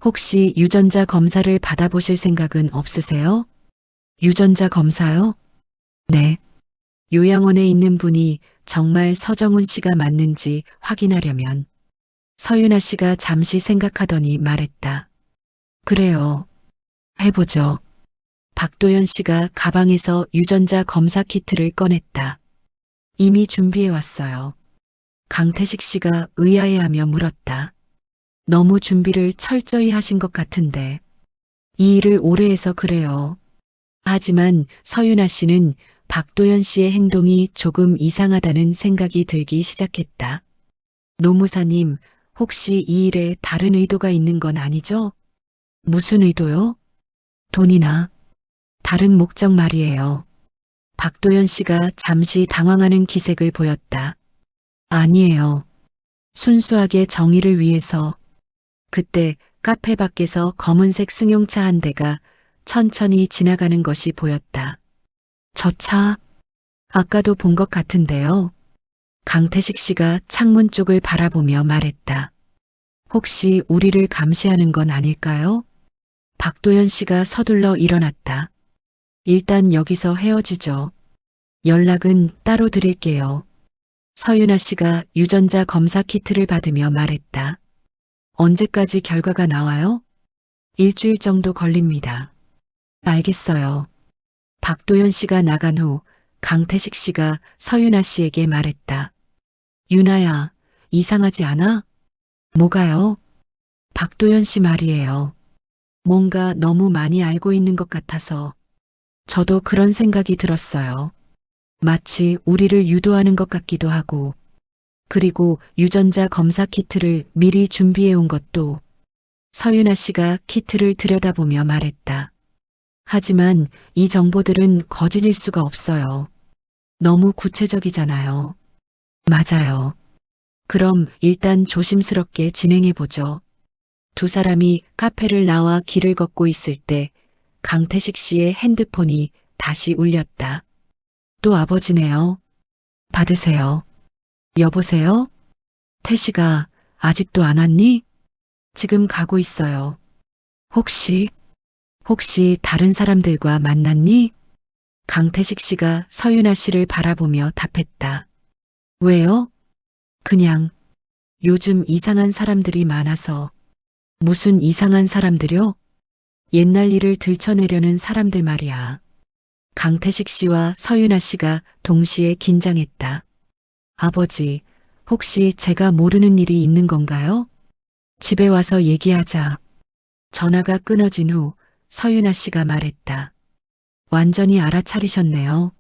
혹시 유전자 검사를 받아보실 생각은 없으세요? 유전자 검사요? 네. 요양원에 있는 분이 정말 서정훈 씨가 맞는지 확인하려면 서윤아 씨가 잠시 생각하더니 말했다. 그래요. 해보죠. 박도연 씨가 가방에서 유전자 검사 키트를 꺼냈다. 이미 준비해 왔어요. 강태식 씨가 의아해하며 물었다. 너무 준비를 철저히 하신 것 같은데. 이 일을 오래 해서 그래요. 하지만 서윤아 씨는 박도연 씨의 행동이 조금 이상하다는 생각이 들기 시작했다. 노무사님, 혹시 이 일에 다른 의도가 있는 건 아니죠? 무슨 의도요? 돈이나 다른 목적 말이에요. 박도연 씨가 잠시 당황하는 기색을 보였다. 아니에요. 순수하게 정의를 위해서. 그때 카페 밖에서 검은색 승용차 한 대가 천천히 지나가는 것이 보였다. 저 차, 아까도 본 것 같은데요. 강태식 씨가 창문 쪽을 바라보며 말했다. 혹시 우리를 감시하는 건 아닐까요? 박도연 씨가 서둘러 일어났다. 일단 여기서 헤어지죠. 연락은 따로 드릴게요. 서윤아 씨가 유전자 검사 키트를 받으며 말했다. 언제까지 결과가 나와요? 일주일 정도 걸립니다. 알겠어요. 박도연 씨가 나간 후 강태식 씨가 서윤아 씨에게 말했다. 유나야, 이상하지 않아? 뭐가요? 박도연 씨 말이에요. 뭔가 너무 많이 알고 있는 것 같아서 저도 그런 생각이 들었어요. 마치 우리를 유도하는 것 같기도 하고, 그리고 유전자 검사 키트를 미리 준비해 온 것도. 서윤아 씨가 키트를 들여다보며 말했다. 하지만 이 정보들은 거짓일 수가 없어요. 너무 구체적이잖아요. 맞아요. 그럼 일단 조심스럽게 진행해 보죠. 두 사람이 카페를 나와 길을 걷고 있을 때 강태식 씨의 핸드폰이 다시 울렸다. 또 아버지네요. 받으세요. 여보세요? 태식아, 아직도 안 왔니? 지금 가고 있어요. 혹시 다른 사람들과 만났니? 강태식 씨가 서윤아 씨를 바라보며 답했다. 왜요? 그냥 요즘 이상한 사람들이 많아서. 무슨 이상한 사람들요? 옛날 일을 들춰내려는 사람들 말이야. 강태식 씨와 서윤아 씨가 동시에 긴장했다. 아버지, 혹시 제가 모르는 일이 있는 건가요? 집에 와서 얘기하자. 전화가 끊어진 후 서윤아 씨가 말했다. 완전히 알아차리셨네요.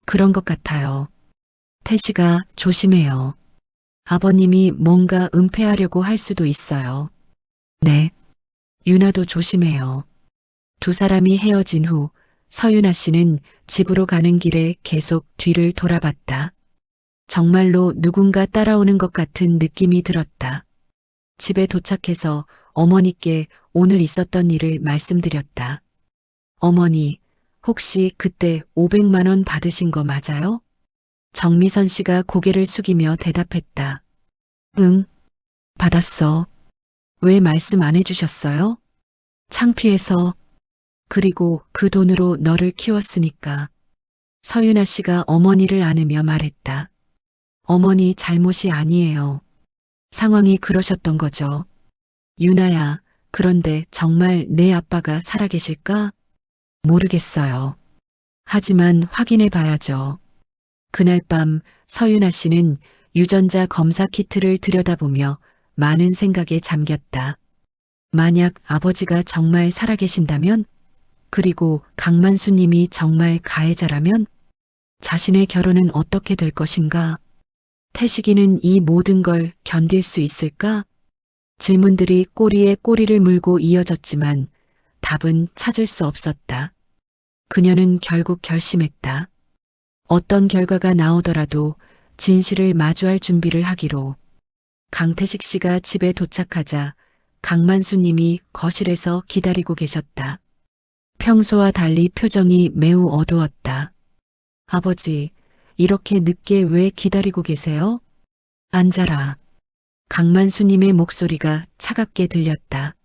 그런 것 같아요. 태식아, 조심해요. 아버님이 뭔가 은폐하려고 할 수도 있어요. 네. 유나도 조심해요. 두 사람이 헤어진 후 서윤아 씨는 집으로 가는 길에 계속 뒤를 돌아봤다. 정말로 누군가 따라오는 것 같은 느낌이 들었다. 집에 도착해서 어머니께 오늘 있었던 일을 말씀드렸다. 어머니, 혹시 그때 500만 원 받으신 거 맞아요? 정미선 씨가 고개를 숙이며 대답했다. 응, 받았어. 왜 말씀 안 해주셨어요? 창피해서. 그리고 그 돈으로 너를 키웠으니까. 서윤아 씨가 어머니를 안으며 말했다. 어머니 잘못이 아니에요. 상황이 그러셨던 거죠. 유나야, 그런데 정말 내 아빠가 살아계실까? 모르겠어요. 하지만 확인해 봐야죠. 그날 밤 서윤아 씨는 유전자 검사 키트를 들여다보며 많은 생각에 잠겼다. 만약 아버지가 정말 살아계신다면, 그리고 강만수님이 정말 가해자라면 자신의 결혼은 어떻게 될 것인가? 태식이는 이 모든 걸 견딜 수 있을까? 질문들이 꼬리에 꼬리를 물고 이어졌지만 답은 찾을 수 없었다. 그녀는 결국 결심했다. 어떤 결과가 나오더라도 진실을 마주할 준비를 하기로. 강태식 씨가 집에 도착하자 강만수님이 거실에서 기다리고 계셨다. 평소와 달리 표정이 매우 어두웠다. 아버지, 이렇게 늦게 왜 기다리고 계세요? 앉아라. 강만수님의 목소리가 차갑게 들렸다.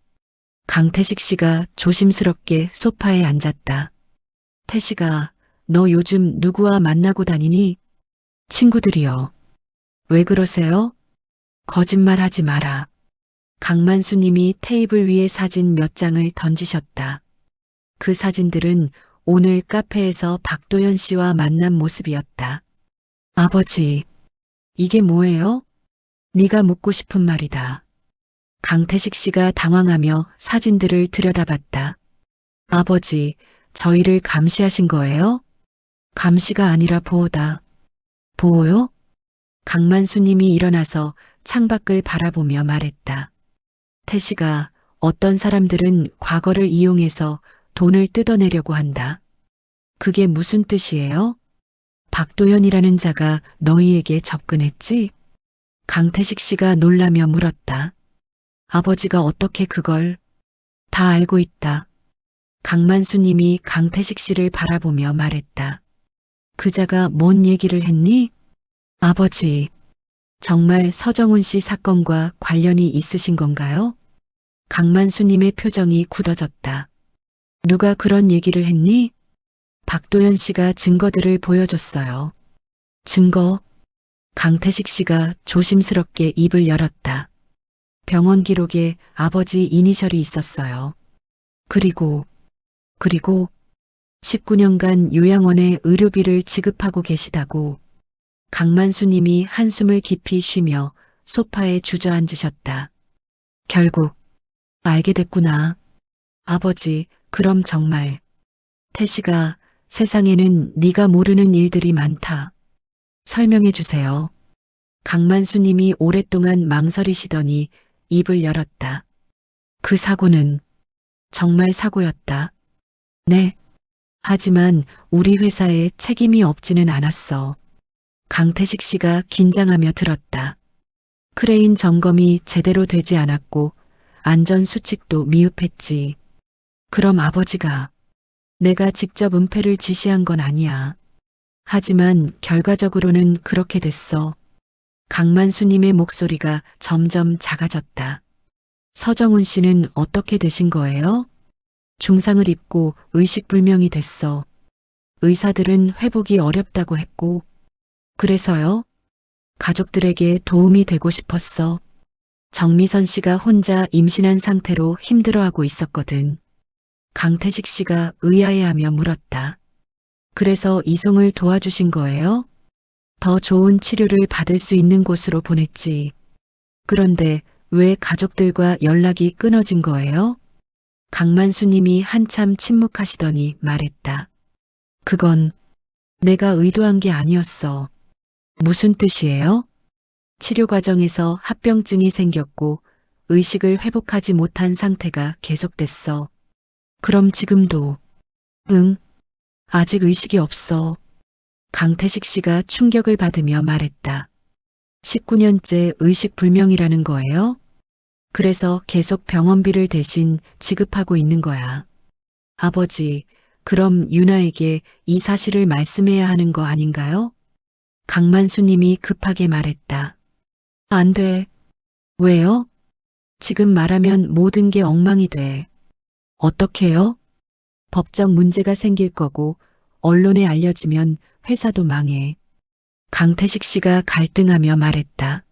강태식 씨가 조심스럽게 소파에 앉았다. 태식아, 너 요즘 누구와 만나고 다니니? 친구들이요. 왜 그러세요? 거짓말 하지 마라. 강만수님이 테이블 위에 사진 몇 장을 던지셨다. 그 사진들은 오늘 카페에서 박도연 씨와 만난 모습이었다. 아버지, 이게 뭐예요? 네가 묻고 싶은 말이다. 강태식 씨가 당황하며 사진들을 들여다봤다. 아버지, 저희를 감시하신 거예요? 감시가 아니라 보호다. 보호요? 강만수님이 일어나서 창밖을 바라보며 말했다. 태식아, 어떤 사람들은 과거를 이용해서 돈을 뜯어내려고 한다. 그게 무슨 뜻이에요? 박도연이라는 자가 너희에게 접근했지? 강태식 씨가 놀라며 물었다. 아버지가 어떻게 그걸 다 알고 있다. 강만수님이 강태식 씨를 바라보며 말했다. 그 자가 뭔 얘기를 했니? 아버지, 정말 서정훈 씨 사건과 관련이 있으신 건가요? 강만수님의 표정이 굳어졌다. 누가 그런 얘기를 했니? 박도연 씨가 증거들을 보여줬어요. 증거? 강태식 씨가 조심스럽게 입을 열었다. 병원 기록에 아버지 이니셜이 있었어요. 그리고 19년간 요양원에 의료비를 지급하고 계시다고. 강만수님이 한숨을 깊이 쉬며 소파에 주저앉으셨다. 결국 알게 됐구나. 아버지, 그럼 정말 태식아, 세상에는 네가 모르는 일들이 많다. 설명해 주세요. 강만수님이 오랫동안 망설이시더니 입을 열었다. 그 사고는 정말 사고였다. 네. 하지만 우리 회사에 책임이 없지는 않았어. 강태식 씨가 긴장하며 들었다. 크레인 점검이 제대로 되지 않았고 안전수칙도 미흡했지. 그럼 아버지가 내가 직접 은폐를 지시한 건 아니야. 하지만 결과적으로는 그렇게 됐어. 강만수님의 목소리가 점점 작아졌다. 서정훈 씨는 어떻게 되신 거예요? 중상을 입고 의식불명이 됐어. 의사들은 회복이 어렵다고 했고. 그래서요? 가족들에게 도움이 되고 싶었어. 정미선 씨가 혼자 임신한 상태로 힘들어하고 있었거든. 강태식 씨가 의아해하며 물었다. 그래서 이송을 도와주신 거예요? 더 좋은 치료를 받을 수 있는 곳으로 보냈지. 그런데 왜 가족들과 연락이 끊어진 거예요? 강만수님이 한참 침묵하시더니 말했다. 그건 내가 의도한 게 아니었어. 무슨 뜻이에요? 치료 과정에서 합병증이 생겼고 의식을 회복하지 못한 상태가 계속됐어. 그럼 지금도? 응, 아직 의식이 없어. 강태식 씨가 충격을 받으며 말했다. 19년째 의식불명이라는 거예요? 그래서 계속 병원비를 대신 지급하고 있는 거야. 아버지, 그럼 유나에게 이 사실을 말씀해야 하는 거 아닌가요? 강만수님이 급하게 말했다. 안 돼. 왜요? 지금 말하면 모든 게 엉망이 돼. 어떻게요? 법적 문제가 생길 거고 언론에 알려지면 회사도 망해. 강태식 씨가 갈등하며 말했다.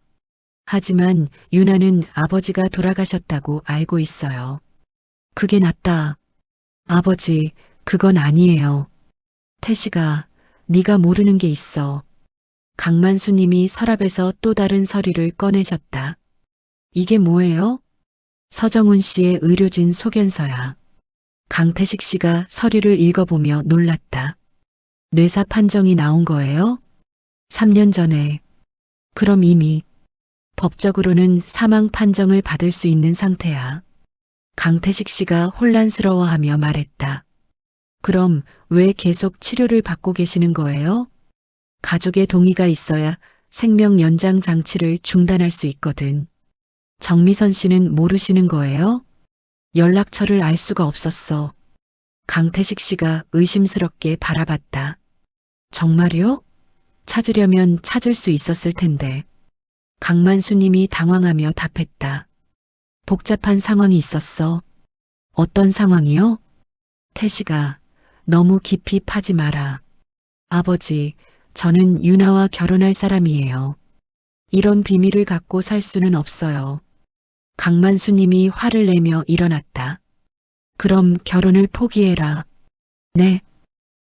하지만 유나는 아버지가 돌아가셨다고 알고 있어요. 그게 낫다. 아버지, 그건 아니에요. 태식아, 네가 모르는 게 있어. 강만수님이 서랍에서 또 다른 서류를 꺼내셨다. 이게 뭐예요? 서정훈 씨의 의료진 소견서야. 강태식 씨가 서류를 읽어보며 놀랐다. 뇌사 판정이 나온 거예요? 3년 전에. 그럼 이미 법적으로는 사망 판정을 받을 수 있는 상태야. 강태식 씨가 혼란스러워하며 말했다. 그럼 왜 계속 치료를 받고 계시는 거예요? 가족의 동의가 있어야 생명 연장 장치를 중단할 수 있거든. 정미선 씨는 모르시는 거예요? 연락처를 알 수가 없었어. 강태식 씨가 의심스럽게 바라봤다. 정말요? 찾으려면 찾을 수 있었을 텐데. 강만수님이 당황하며 답했다. 복잡한 상황이 있었어. 어떤 상황이요? 태식아, 너무 깊이 파지 마라. 아버지, 저는 유나와 결혼할 사람이에요. 이런 비밀을 갖고 살 수는 없어요. 강만수님이 화를 내며 일어났다. 그럼 결혼을 포기해라. 네.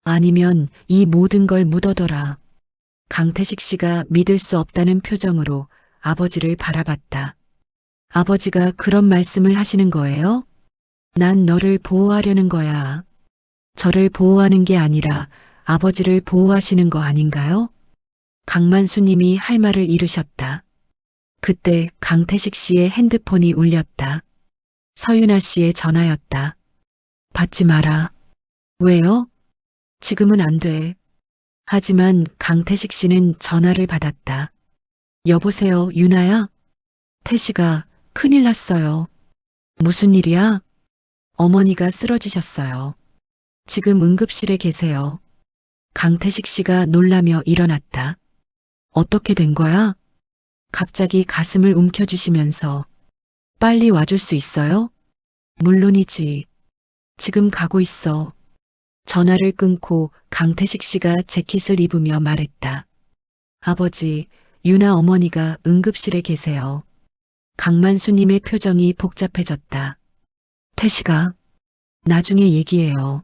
아니면 이 모든 걸 묻어둬라. 강태식 씨가 믿을 수 없다는 표정으로 아버지를 바라봤다. 아버지가 그런 말씀을 하시는 거예요? 난 너를 보호하려는 거야. 저를 보호하는 게 아니라 아버지를 보호하시는 거 아닌가요? 강만수님이 할 말을 잃으셨다. 그때 강태식 씨의 핸드폰이 울렸다. 서윤아 씨의 전화였다. 받지 마라. 왜요? 지금은 안 돼. 하지만 강태식 씨는 전화를 받았다. 여보세요, 유나야? 태식아, 큰일 났어요. 무슨 일이야? 어머니가 쓰러지셨어요. 지금 응급실에 계세요. 강태식 씨가 놀라며 일어났다. 어떻게 된 거야? 갑자기 가슴을 움켜쥐시면서 빨리 와줄 수 있어요? 물론이지. 지금 가고 있어. 전화를 끊고 강태식 씨가 재킷을 입으며 말했다. 아버지, 유나 어머니가 응급실에 계세요. 강만수님의 표정이 복잡해졌다. 태식아, 나중에 얘기해요.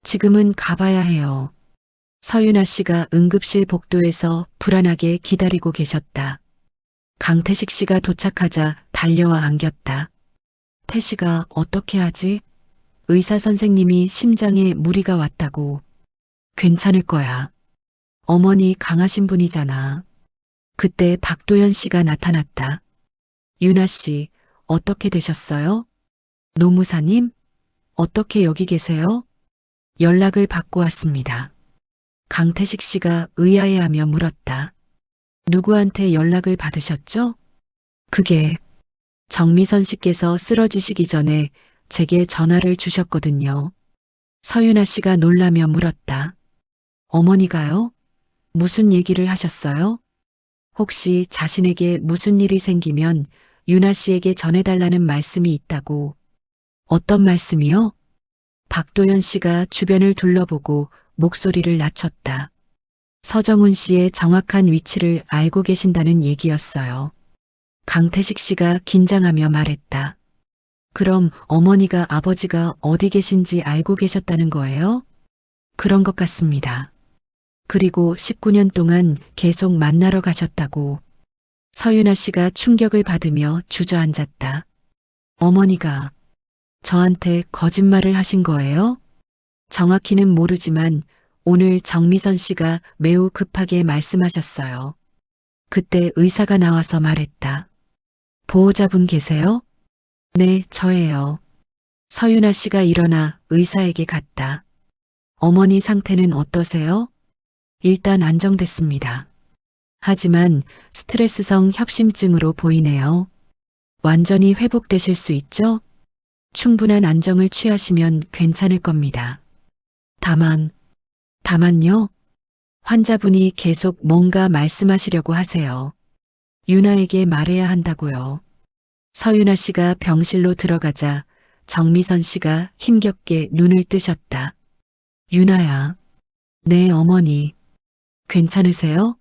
지금은 가봐야 해요. 서윤아 씨가 응급실 복도에서 불안하게 기다리고 계셨다. 강태식 씨가 도착하자 달려와 안겼다. 태식아, 어떻게 하지? 의사 선생님이 심장에 무리가 왔다고. 괜찮을 거야. 어머니 강하신 분이잖아. 그때 박도연 씨가 나타났다. 유나 씨, 어떻게 되셨어요? 노무사님? 어떻게 여기 계세요? 연락을 받고 왔습니다. 강태식 씨가 의아해하며 물었다. 누구한테 연락을 받으셨죠? 그게 정미선 씨께서 쓰러지시기 전에 제게 전화를 주셨거든요. 서윤아 씨가 놀라며 물었다. 어머니가요? 무슨 얘기를 하셨어요? 혹시 자신에게 무슨 일이 생기면 유나 씨에게 전해달라는 말씀이 있다고. 어떤 말씀이요? 박도연 씨가 주변을 둘러보고 목소리를 낮췄다. 서정훈 씨의 정확한 위치를 알고 계신다는 얘기였어요. 강태식 씨가 긴장하며 말했다. 그럼 어머니가 아버지가 어디 계신지 알고 계셨다는 거예요? 그런 것 같습니다. 그리고 19년 동안 계속 만나러 가셨다고. 서윤아 씨가 충격을 받으며 주저앉았다. 어머니가 저한테 거짓말을 하신 거예요? 정확히는 모르지만 오늘 정미선 씨가 매우 급하게 말씀하셨어요. 그때 의사가 나와서 말했다. 보호자분 계세요? 네, 저예요. 서윤아 씨가 일어나 의사에게 갔다. 어머니 상태는 어떠세요? 일단 안정됐습니다. 하지만 스트레스성 협심증으로 보이네요. 완전히 회복되실 수 있죠? 충분한 안정을 취하시면 괜찮을 겁니다. 다만요? 환자분이 계속 뭔가 말씀하시려고 하세요. 유나에게 말해야 한다고요. 서윤아 씨가 병실로 들어가자 정미선 씨가 힘겹게 눈을 뜨셨다. 유나야. 네, 어머니. 괜찮으세요?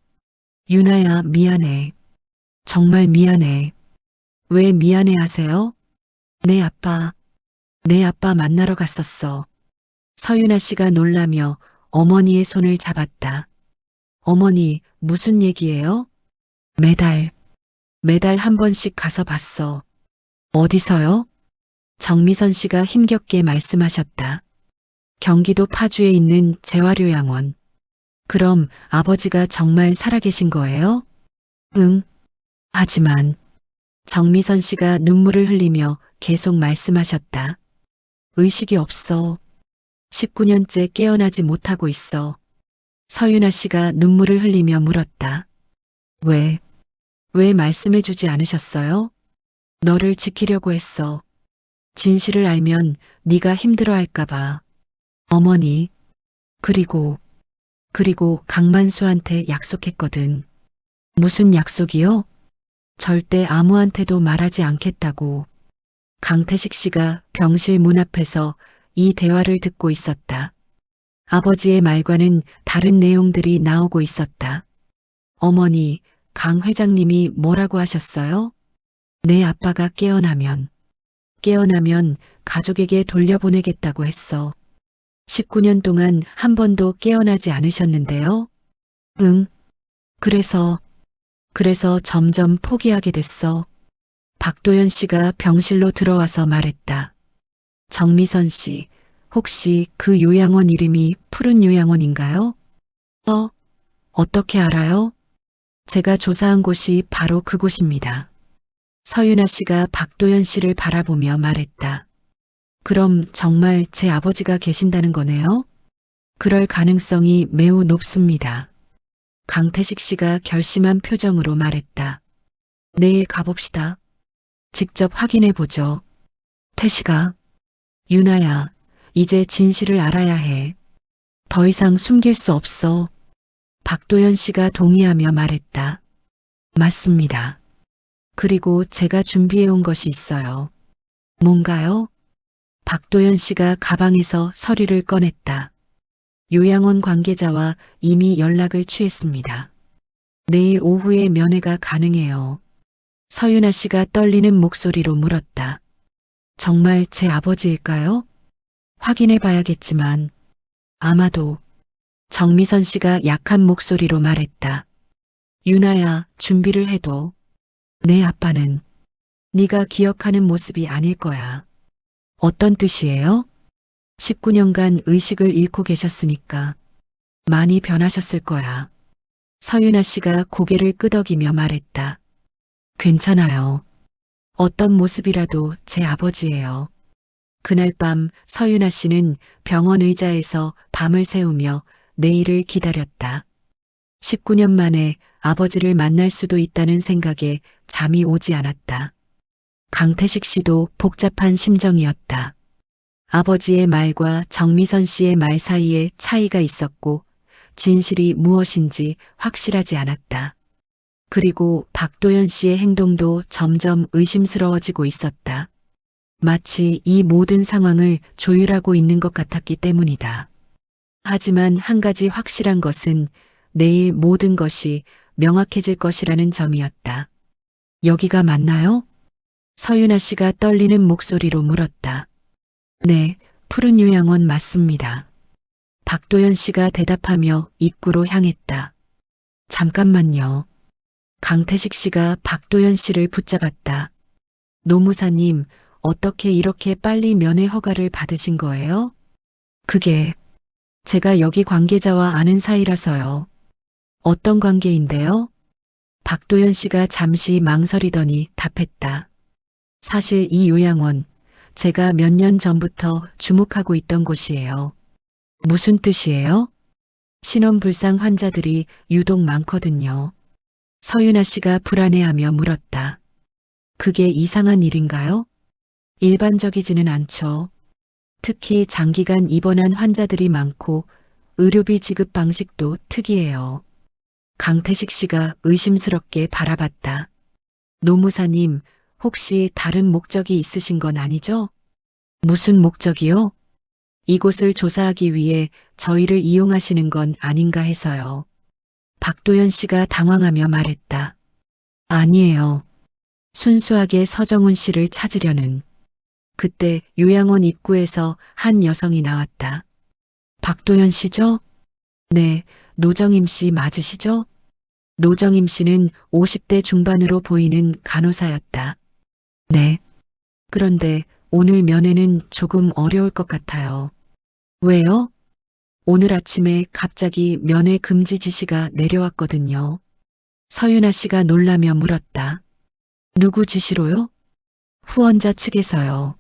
유나야, 미안해. 정말 미안해. 왜 미안해 하세요? 내 아빠 만나러 갔었어. 서윤아 씨가 놀라며 어머니의 손을 잡았다. 어머니, 무슨 얘기예요? 매달 한 번씩 가서 봤어. 어디서요? 정미선 씨가 힘겹게 말씀하셨다. 경기도 파주에 있는 재활요양원. 그럼 아버지가 정말 살아계신 거예요? 응. 하지만 정미선 씨가 눈물을 흘리며 계속 말씀하셨다. 의식이 없어. 19년째 깨어나지 못하고 있어. 서윤아 씨가 눈물을 흘리며 물었다. 왜 말씀해 주지 않으셨어요? 너를 지키려고 했어. 진실을 알면 네가 힘들어할까 봐. 어머니, 그리고 강만수한테 약속했거든. 무슨 약속이요? 절대 아무한테도 말하지 않겠다고. 강태식 씨가 병실 문 앞에서 이 대화를 듣고 있었다. 아버지의 말과는 다른 내용들이 나오고 있었다. 어머니, 강 회장님이 뭐라고 하셨어요? 내 아빠가 깨어나면 가족에게 돌려보내겠다고 했어. 19년 동안 한 번도 깨어나지 않으셨는데요. 응, 그래서 점점 포기하게 됐어. 박도연 씨가 병실로 들어와서 말했다. 정미선 씨, 혹시 그 요양원 이름이 푸른 요양원인가요? 어떻게 알아요? 제가 조사한 곳이 바로 그곳입니다. 서윤아 씨가 박도연 씨를 바라보며 말했다. 그럼 정말 제 아버지가 계신다는 거네요? 그럴 가능성이 매우 높습니다. 강태식 씨가 결심한 표정으로 말했다. 내일 가봅시다. 직접 확인해 보죠. 태식아, 유나야, 이제 진실을 알아야 해. 더 이상 숨길 수 없어. 박도연 씨가 동의하며 말했다. 맞습니다. 그리고 제가 준비해 온 것이 있어요. 뭔가요? 박도연 씨가 가방에서 서류를 꺼냈다. 요양원 관계자와 이미 연락을 취했습니다. 내일 오후에 면회가 가능해요. 서윤아 씨가 떨리는 목소리로 물었다. 정말 제 아버지일까요? 확인해 봐야겠지만 아마도. 정미선 씨가 약한 목소리로 말했다. 유나야, 준비를 해도 내 아빠는 네가 기억하는 모습이 아닐 거야. 어떤 뜻이에요? 19년간 의식을 잃고 계셨으니까 많이 변하셨을 거야. 서윤아 씨가 고개를 끄덕이며 말했다. 괜찮아요. 어떤 모습이라도 제 아버지예요. 그날 밤 서윤아 씨는 병원 의자에서 밤을 새우며 내일을 기다렸다. 19년 만에 아버지를 만날 수도 있다는 생각에 잠이 오지 않았다. 강태식 씨도 복잡한 심정이었다. 아버지의 말과 정미선 씨의 말 사이에 차이가 있었고 진실이 무엇인지 확실하지 않았다. 그리고 박도연 씨의 행동도 점점 의심스러워지고 있었다. 마치 이 모든 상황을 조율하고 있는 것 같았기 때문이다. 하지만 한 가지 확실한 것은 내일 모든 것이 명확해질 것이라는 점이었다. 여기가 맞나요? 서윤아 씨가 떨리는 목소리로 물었다. 네, 푸른 요양원 맞습니다. 박도연 씨가 대답하며 입구로 향했다. 잠깐만요. 강태식 씨가 박도연 씨를 붙잡았다. 노무사님, 어떻게 이렇게 빨리 면회 허가를 받으신 거예요? 그게 제가 여기 관계자와 아는 사이라서요. 어떤 관계인데요? 박도연 씨가 잠시 망설이더니 답했다. 사실 이 요양원, 제가 몇 년 전부터 주목하고 있던 곳이에요. 무슨 뜻이에요? 신원불상 환자들이 유독 많거든요. 서윤아 씨가 불안해하며 물었다. 그게 이상한 일인가요? 일반적이지는 않죠. 특히 장기간 입원한 환자들이 많고 의료비 지급 방식도 특이해요. 강태식 씨가 의심스럽게 바라봤다. 노무사님, 혹시 다른 목적이 있으신 건 아니죠? 무슨 목적이요? 이곳을 조사하기 위해 저희를 이용하시는 건 아닌가 해서요. 박도연 씨가 당황하며 말했다. 아니에요. 순수하게 서정훈 씨를 찾으려는. 그때 요양원 입구에서 한 여성이 나왔다. 박도연 씨죠? 네, 노정임 씨 맞으시죠? 노정임 씨는 50대 중반으로 보이는 간호사였다. 네. 그런데 오늘 면회는 조금 어려울 것 같아요. 왜요? 오늘 아침에 갑자기 면회 금지 지시가 내려왔거든요. 서윤아 씨가 놀라며 물었다. 누구 지시로요? 후원자 측에서요.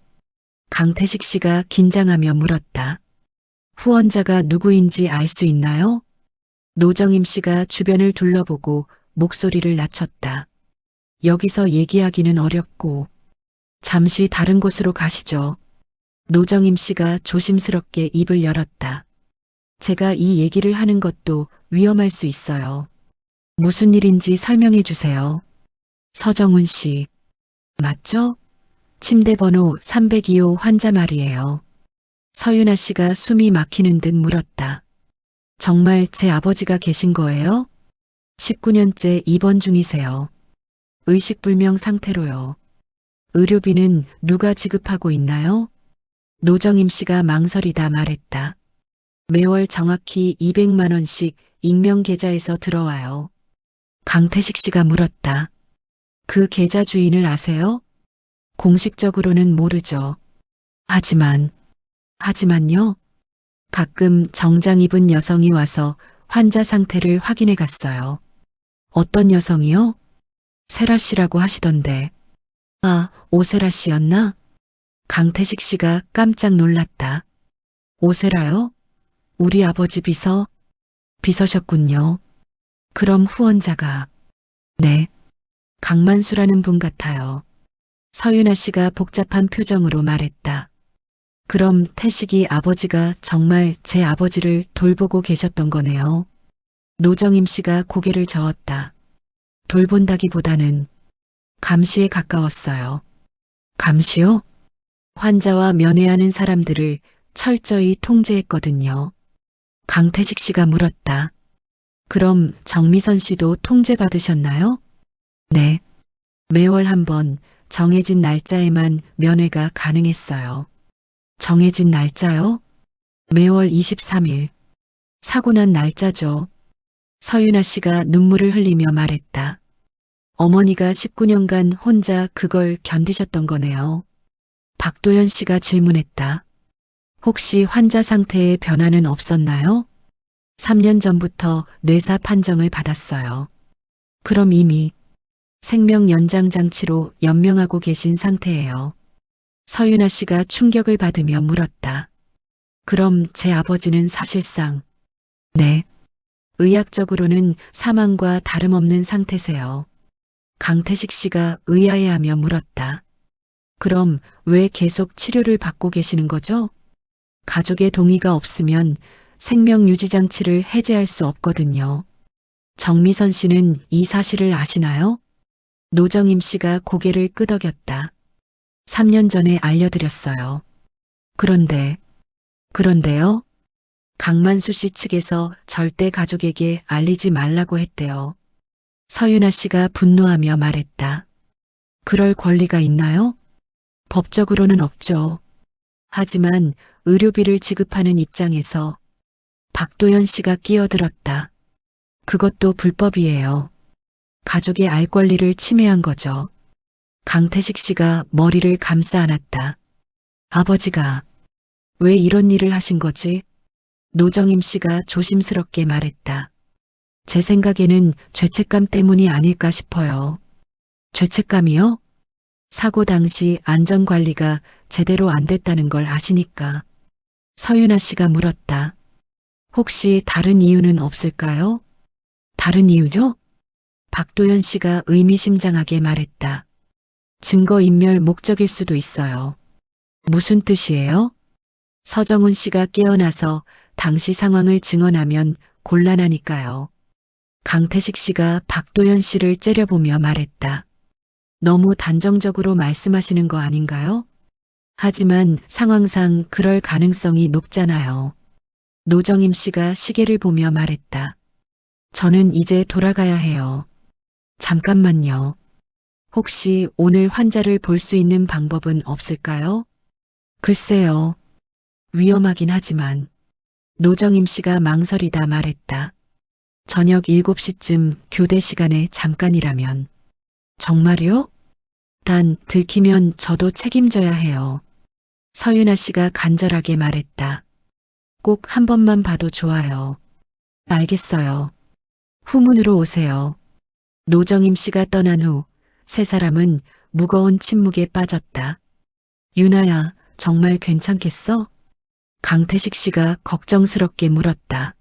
강태식 씨가 긴장하며 물었다. 후원자가 누구인지 알 수 있나요? 노정임 씨가 주변을 둘러보고 목소리를 낮췄다. 여기서 얘기하기는 어렵고 잠시 다른 곳으로 가시죠. 노정임 씨가 조심스럽게 입을 열었다. 제가 이 얘기를 하는 것도 위험할 수 있어요. 무슨 일인지 설명해 주세요. 서정훈 씨. 맞죠? 침대 번호 302호 환자 말이에요. 서윤아 씨가 숨이 막히는 듯 물었다. 정말 제 아버지가 계신 거예요? 19년째 입원 중이세요. 의식불명 상태로요. 의료비는 누가 지급하고 있나요? 노정임 씨가 망설이다 말했다. 매월 정확히 200만 원씩 익명 계좌에서 들어와요. 강태식 씨가 물었다. 그 계좌 주인을 아세요? 공식적으로는 모르죠. 하지만요. 가끔 정장 입은 여성이 와서 환자 상태를 확인해 갔어요. 어떤 여성이요? 세라 씨라고 하시던데. 아, 오세라 씨였나? 강태식 씨가 깜짝 놀랐다. 오세라요? 우리 아버지 비서셨군요. 그럼 후원자가. 네. 강만수라는 분 같아요. 서윤아 씨가 복잡한 표정으로 말했다. 그럼 태식이 아버지가 정말 제 아버지를 돌보고 계셨던 거네요. 노정임 씨가 고개를 저었다. 돌본다기보다는 감시에 가까웠어요. 감시요? 환자와 면회하는 사람들을 철저히 통제했거든요. 강태식 씨가 물었다. 그럼 정미선 씨도 통제받으셨나요? 네. 매월 한 번 정해진 날짜에만 면회가 가능했어요. 정해진 날짜요? 매월 23일. 사고 난 날짜죠. 서윤아 씨가 눈물을 흘리며 말했다. 어머니가 19년간 혼자 그걸 견디셨던 거네요. 박도연 씨가 질문했다. 혹시 환자 상태에 변화는 없었나요? 3년 전부터 뇌사 판정을 받았어요. 그럼 이미 생명 연장 장치로 연명하고 계신 상태예요. 서윤아 씨가 충격을 받으며 물었다. 그럼 제 아버지는 사실상 네. 의학적으로는 사망과 다름없는 상태세요. 강태식 씨가 의아해하며 물었다. 그럼 왜 계속 치료를 받고 계시는 거죠? 가족의 동의가 없으면 생명 유지 장치를 해제할 수 없거든요. 정미선 씨는 이 사실을 아시나요? 노정임 씨가 고개를 끄덕였다. 3년 전에 알려드렸어요. 그런데요? 강만수 씨 측에서 절대 가족에게 알리지 말라고 했대요. 서윤아 씨가 분노하며 말했다. 그럴 권리가 있나요? 법적으로는 없죠. 하지만 의료비를 지급하는 입장에서 박도연 씨가 끼어들었다. 그것도 불법이에요. 가족의 알 권리를 침해한 거죠. 강태식 씨가 머리를 감싸 안았다. 아버지가 왜 이런 일을 하신 거지? 노정임 씨가 조심스럽게 말했다. 제 생각에는 죄책감 때문이 아닐까 싶어요. 죄책감이요? 사고 당시 안전관리가 제대로 안 됐다는 걸 아시니까. 서윤아 씨가 물었다. 혹시 다른 이유는 없을까요? 다른 이유요? 박도연 씨가 의미심장하게 말했다. 증거인멸 목적일 수도 있어요. 무슨 뜻이에요? 서정훈 씨가 깨어나서 당시 상황을 증언하면 곤란하니까요. 강태식 씨가 박도연 씨를 째려보며 말했다. 너무 단정적으로 말씀하시는 거 아닌가요? 하지만 상황상 그럴 가능성이 높잖아요. 노정임 씨가 시계를 보며 말했다. 저는 이제 돌아가야 해요. 잠깐만요. 혹시 오늘 환자를 볼 수 있는 방법은 없을까요? 글쎄요. 위험하긴 하지만. 노정임 씨가 망설이다 말했다. 저녁 7시쯤 교대 시간에 잠깐이라면. 정말요? 단 들키면 저도 책임져야 해요. 서윤아 씨가 간절하게 말했다. 꼭 한 번만 봐도 좋아요. 알겠어요. 후문으로 오세요. 노정임 씨가 떠난 후 세 사람은 무거운 침묵에 빠졌다. 유나야, 정말 괜찮겠어? 강태식 씨가 걱정스럽게 물었다.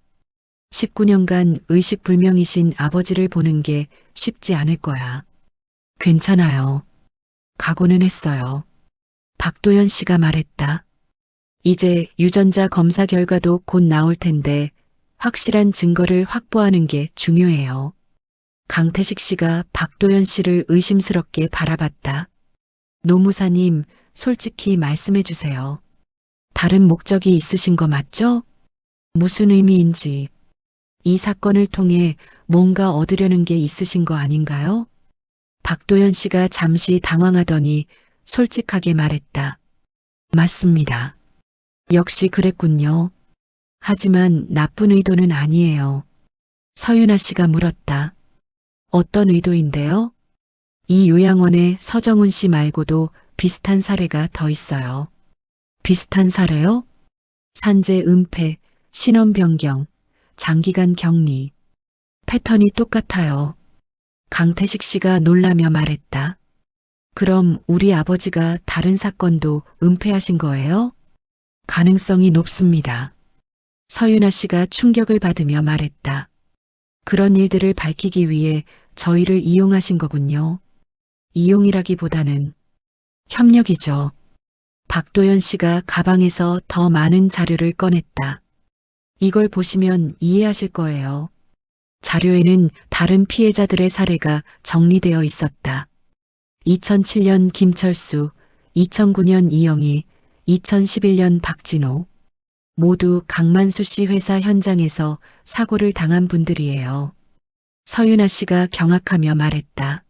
19년간 의식불명이신 아버지를 보는 게 쉽지 않을 거야. 괜찮아요. 각오는 했어요. 박도연 씨가 말했다. 이제 유전자 검사 결과도 곧 나올 텐데 확실한 증거를 확보하는 게 중요해요. 강태식 씨가 박도연 씨를 의심스럽게 바라봤다. 노무사님, 솔직히 말씀해 주세요. 다른 목적이 있으신 거 맞죠? 무슨 의미인지. 이 사건을 통해 뭔가 얻으려는 게 있으신 거 아닌가요? 박도연 씨가 잠시 당황하더니 솔직하게 말했다. 맞습니다. 역시 그랬군요. 하지만 나쁜 의도는 아니에요. 서윤아 씨가 물었다. 어떤 의도인데요? 이 요양원에 서정훈 씨 말고도 비슷한 사례가 더 있어요. 비슷한 사례요? 산재 은폐, 신원 변경, 장기간 격리. 패턴이 똑같아요. 강태식 씨가 놀라며 말했다. 그럼 우리 아버지가 다른 사건도 은폐하신 거예요? 가능성이 높습니다. 서윤아 씨가 충격을 받으며 말했다. 그런 일들을 밝히기 위해 저희를 이용하신 거군요. 이용이라기보다는 협력이죠. 박도연 씨가 가방에서 더 많은 자료를 꺼냈다. 이걸 보시면 이해하실 거예요. 자료에는 다른 피해자들의 사례가 정리되어 있었다. 2007년 김철수, 2009년 이영희, 2011년 박진호. 모두 강만수 씨 회사 현장에서 사고를 당한 분들이에요. 서윤아 씨가 경악하며 말했다.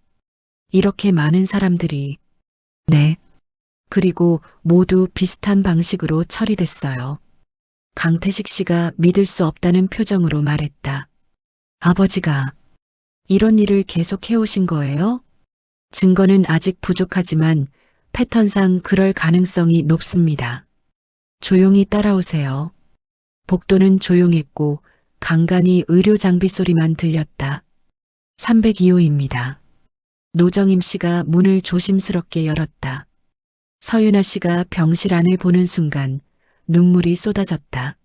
이렇게 많은 사람들이. 네. 그리고 모두 비슷한 방식으로 처리됐어요. 강태식 씨가 믿을 수 없다는 표정으로 말했다. 아버지가 이런 일을 계속 해오신 거예요? 증거는 아직 부족하지만 패턴상 그럴 가능성이 높습니다. 조용히 따라오세요. 복도는 조용했고 간간히 의료 장비 소리만 들렸다. 302호입니다. 노정임 씨가 문을 조심스럽게 열었다. 서윤아 씨가 병실 안을 보는 순간 눈물이 쏟아졌다.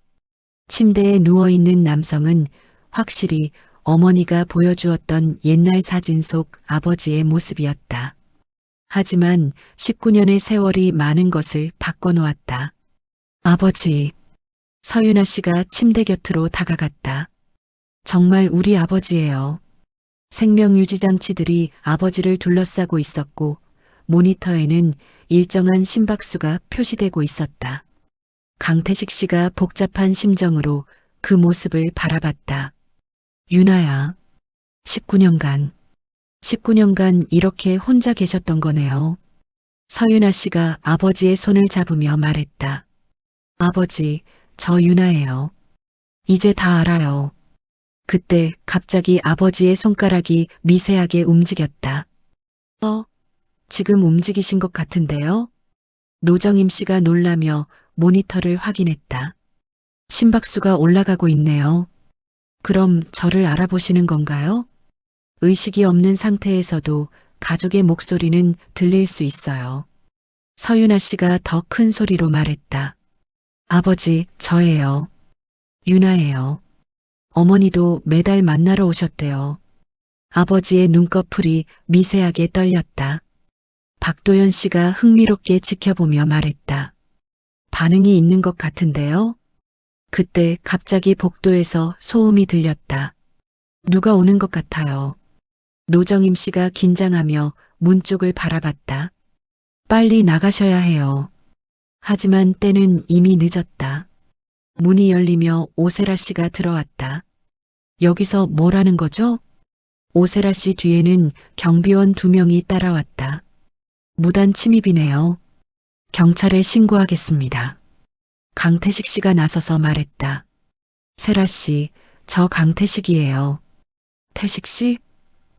침대에 누워있는 남성은 확실히 어머니가 보여주었던 옛날 사진 속 아버지의 모습이었다. 하지만 19년의 세월이 많은 것을 바꿔놓았다. 아버지. 서윤아 씨가 침대 곁으로 다가갔다. 정말 우리 아버지예요. 생명유지장치들이 아버지를 둘러싸고 있었고 모니터에는 일정한 심박수가 표시되고 있었다. 강태식 씨가 복잡한 심정으로 그 모습을 바라봤다. 윤아야, 19년간 이렇게 혼자 계셨던 거네요. 서윤아 씨가 아버지의 손을 잡으며 말했다. 아버지, 저 윤아예요. 이제 다 알아요. 그때 갑자기 아버지의 손가락이 미세하게 움직였다. 지금 움직이신 것 같은데요? 노정임 씨가 놀라며 모니터를 확인했다. 심박수가 올라가고 있네요. 그럼 저를 알아보시는 건가요? 의식이 없는 상태에서도 가족의 목소리는 들릴 수 있어요. 서윤아 씨가 더 큰 소리로 말했다. 아버지, 저예요. 윤아예요. 어머니도 매달 만나러 오셨대요. 아버지의 눈꺼풀이 미세하게 떨렸다. 박도연 씨가 흥미롭게 지켜보며 말했다. 반응이 있는 것 같은데요? 그때 갑자기 복도에서 소음이 들렸다. 누가 오는 것 같아요. 노정임 씨가 긴장하며 문 쪽을 바라봤다. 빨리 나가셔야 해요. 하지만 때는 이미 늦었다. 문이 열리며 오세라 씨가 들어왔다. 여기서 뭘 하는 거죠? 오세라 씨 뒤에는 경비원 2명이 따라왔다. 무단 침입이네요. 경찰에 신고하겠습니다. 강태식 씨가 나서서 말했다. 세라 씨, 저 강태식이에요. 태식 씨?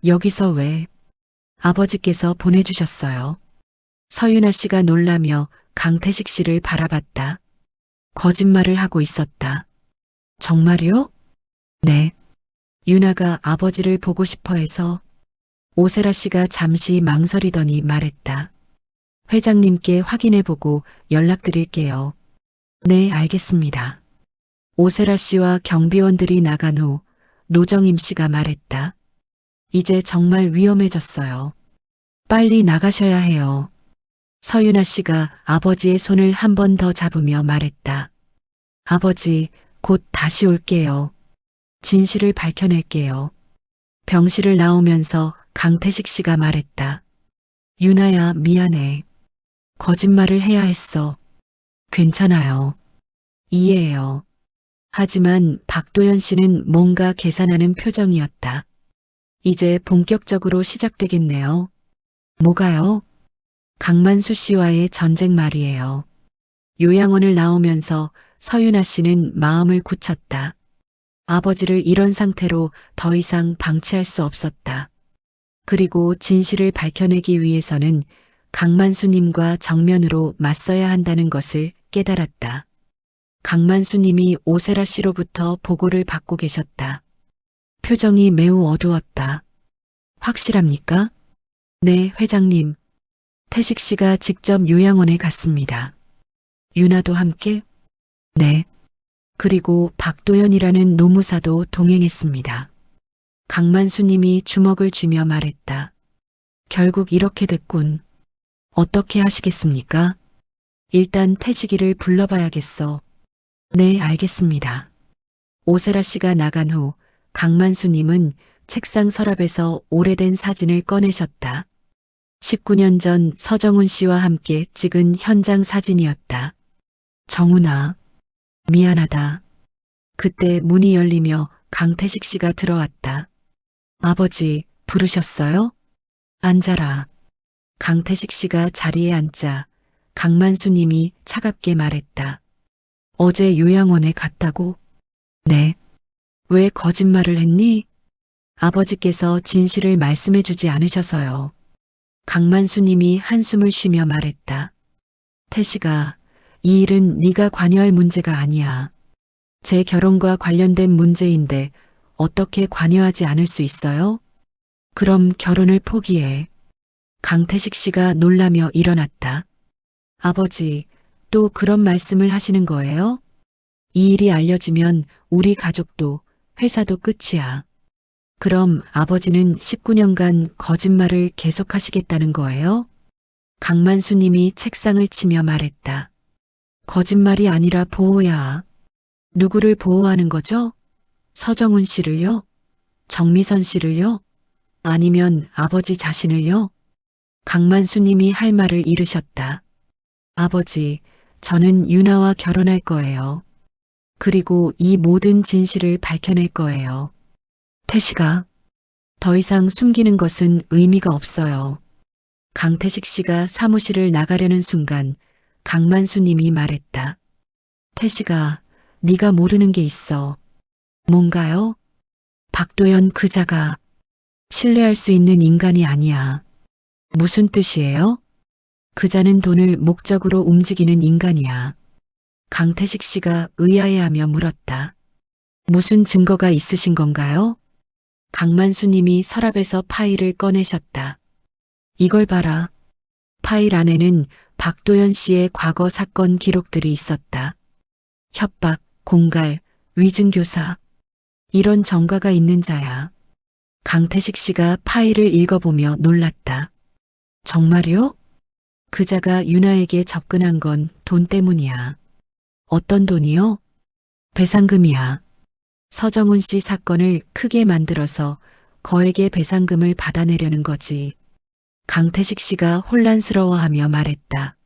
여기서 왜? 아버지께서 보내주셨어요. 서윤아 씨가 놀라며 강태식 씨를 바라봤다. 거짓말을 하고 있었다. 정말요? 네. 윤아가 아버지를 보고 싶어 해서. 오세라 씨가 잠시 망설이더니 말했다. 회장님께 확인해보고 연락드릴게요. 네, 알겠습니다. 오세라 씨와 경비원들이 나간 후 노정임 씨가 말했다. 이제 정말 위험해졌어요. 빨리 나가셔야 해요. 서윤아 씨가 아버지의 손을 한 번 더 잡으며 말했다. 아버지, 곧 다시 올게요. 진실을 밝혀낼게요. 병실을 나오면서 강태식 씨가 말했다. 유나야, 미안해. 거짓말을 해야 했어. 괜찮아요. 이해해요. 하지만 박도연 씨는 뭔가 계산하는 표정이었다. 이제 본격적으로 시작되겠네요. 뭐가요? 강만수 씨와의 전쟁 말이에요. 요양원을 나오면서 서윤아 씨는 마음을 굳혔다. 아버지를 이런 상태로 더 이상 방치할 수 없었다. 그리고 진실을 밝혀내기 위해서는 강만수님과 정면으로 맞서야 한다는 것을 깨달았다. 강만수님이 오세라 씨로부터 보고를 받고 계셨다. 표정이 매우 어두웠다. 확실합니까? 네, 회장님. 태식 씨가 직접 요양원에 갔습니다. 유나도 함께? 네. 그리고 박도연이라는 노무사도 동행했습니다. 강만수님이 주먹을 쥐며 말했다. 결국 이렇게 됐군. 어떻게 하시겠습니까? 일단 태식이를 불러봐야겠어. 네, 알겠습니다. 오세라 씨가 나간 후 강만수님은 책상 서랍에서 오래된 사진을 꺼내셨다. 19년 전 서정훈 씨와 함께 찍은 현장 사진이었다. 정훈아, 미안하다. 그때 문이 열리며 강태식 씨가 들어왔다. 아버지, 부르셨어요? 앉아라. 강태식 씨가 자리에 앉자 강만수님이 차갑게 말했다. 어제 요양원에 갔다고? 네. 왜 거짓말을 했니? 아버지께서 진실을 말씀해 주지 않으셔서요. 강만수님이 한숨을 쉬며 말했다. 태식아, 이 일은 네가 관여할 문제가 아니야. 제 결혼과 관련된 문제인데 어떻게 관여하지 않을 수 있어요? 그럼 결혼을 포기해. 강태식 씨가 놀라며 일어났다. 아버지, 또 그런 말씀을 하시는 거예요? 이 일이 알려지면 우리 가족도 회사도 끝이야. 그럼 아버지는 19년간 거짓말을 계속하시겠다는 거예요? 강만수님이 책상을 치며 말했다. 거짓말이 아니라 보호야. 누구를 보호하는 거죠? 서정훈 씨를요? 정미선 씨를요? 아니면 아버지 자신을요? 강만수님이 할 말을 잃으셨다. 아버지, 저는 유나와 결혼할 거예요. 그리고 이 모든 진실을 밝혀낼 거예요. 태식아, 더 이상 숨기는 것은 의미가 없어요. 강태식 씨가 사무실을 나가려는 순간 강만수님이 말했다. 태식아, 네가 모르는 게 있어. 뭔가요? 박도연 그자가 신뢰할 수 있는 인간이 아니야. 무슨 뜻이에요? 그자는 돈을 목적으로 움직이는 인간이야. 강태식 씨가 의아해하며 물었다. 무슨 증거가 있으신 건가요? 강만수님이 서랍에서 파일을 꺼내셨다. 이걸 봐라. 파일 안에는 박도연 씨의 과거 사건 기록들이 있었다. 협박, 공갈, 위증교사. 이런 전과가 있는 자야. 강태식 씨가 파일을 읽어보며 놀랐다. 정말요? 그자가 유나에게 접근한 건 돈 때문이야. 어떤 돈이요? 배상금이야. 서정훈 씨 사건을 크게 만들어서 거액의 배상금을 받아내려는 거지. 강태식 씨가 혼란스러워하며 말했다.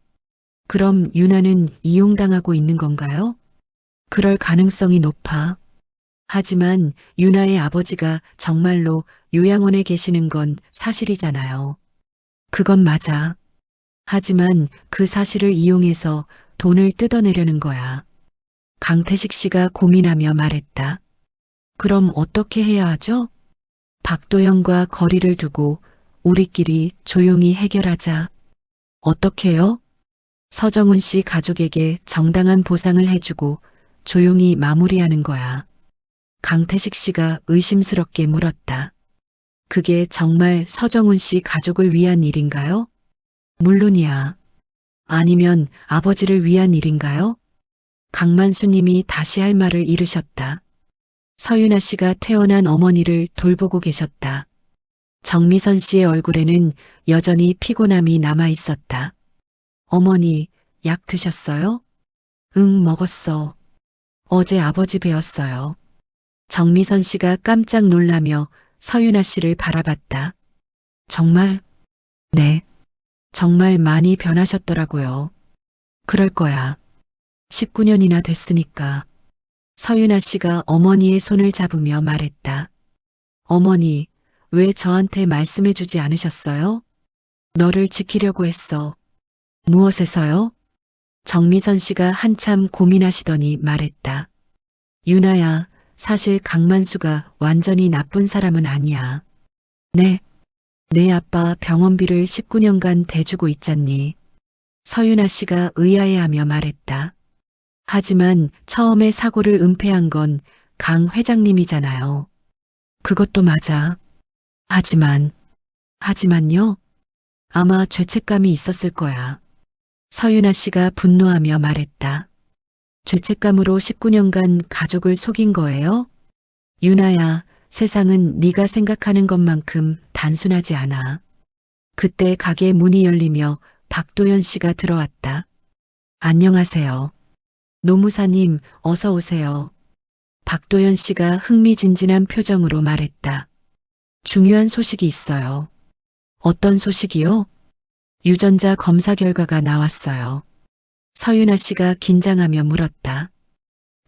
그럼 유나는 이용당하고 있는 건가요? 그럴 가능성이 높아. 하지만 유나의 아버지가 정말로 요양원에 계시는 건 사실이잖아요. 그건 맞아. 하지만 그 사실을 이용해서 돈을 뜯어내려는 거야. 강태식 씨가 고민하며 말했다. 그럼 어떻게 해야 하죠? 박도영과 거리를 두고 우리끼리 조용히 해결하자. 어떻게요? 서정훈 씨 가족에게 정당한 보상을 해주고 조용히 마무리하는 거야. 강태식 씨가 의심스럽게 물었다. 그게 정말 서정훈 씨 가족을 위한 일인가요? 물론이야. 아니면 아버지를 위한 일인가요? 강만수님이 다시 할 말을 잃으셨다. 서윤아 씨가 퇴원한 어머니를 돌보고 계셨다. 정미선 씨의 얼굴에는 여전히 피곤함이 남아 있었다. 어머니, 약 드셨어요? 응, 먹었어. 어제 아버지 뵈었어요. 정미선 씨가 깜짝 놀라며 서윤아 씨를 바라봤다. 정말? 네. 정말 많이 변하셨더라고요. 그럴 거야. 19년이나 됐으니까. 서윤아 씨가 어머니의 손을 잡으며 말했다. 어머니, 왜 저한테 말씀해 주지 않으셨어요? 너를 지키려고 했어. 무엇에서요? 정미선 씨가 한참 고민하시더니 말했다. 유나야, 사실 강만수가 완전히 나쁜 사람은 아니야. 네, 내 아빠 병원비를 19년간 대주고 있잖니. 서윤아 씨가 의아해하며 말했다. 하지만 처음에 사고를 은폐한 건 강 회장님이잖아요. 그것도 맞아. 하지만요? 아마 죄책감이 있었을 거야. 서윤아 씨가 분노하며 말했다. 죄책감으로 19년간 가족을 속인 거예요? 유나야, 세상은 네가 생각하는 것만큼 단순하지 않아. 그때 가게 문이 열리며 박도연 씨가 들어왔다. 안녕하세요. 노무사님, 어서 오세요. 박도연 씨가 흥미진진한 표정으로 말했다. 중요한 소식이 있어요. 어떤 소식이요? 유전자 검사 결과가 나왔어요. 서윤아 씨가 긴장하며 물었다.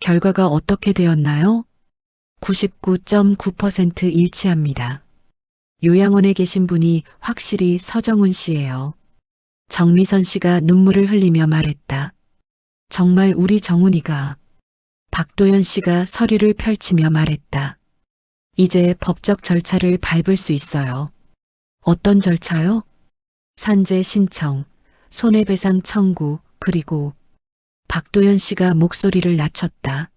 결과가 어떻게 되었나요? 99.9% 일치합니다. 요양원에 계신 분이 확실히 서정훈 씨예요. 정미선 씨가 눈물을 흘리며 말했다. 정말 우리 정훈이가. 박도연 씨가 서류를 펼치며 말했다. 이제 법적 절차를 밟을 수 있어요. 어떤 절차요? 산재 신청, 손해배상 청구, 그리고 박도연 씨가 목소리를 낮췄다.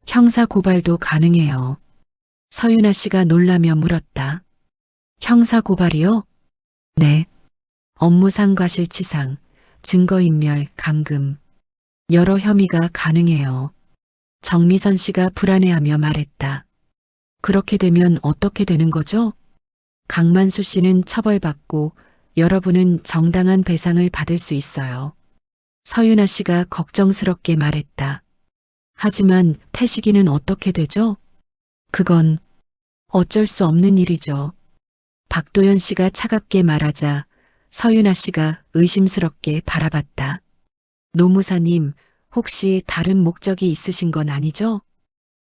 형사 고발도 가능해요. 서윤아 씨가 놀라며 물었다. 형사 고발이요? 네. 업무상 과실치상, 증거인멸, 감금. 여러 혐의가 가능해요. 정미선 씨가 불안해하며 말했다. 그렇게 되면 어떻게 되는 거죠? 강만수 씨는 처벌받고 여러분은 정당한 배상을 받을 수 있어요. 서윤아 씨가 걱정스럽게 말했다. 하지만 태식이는 어떻게 되죠? 그건 어쩔 수 없는 일이죠. 박도연 씨가 차갑게 말하자 서윤아 씨가 의심스럽게 바라봤다. 노무사님, 혹시 다른 목적이 있으신 건 아니죠?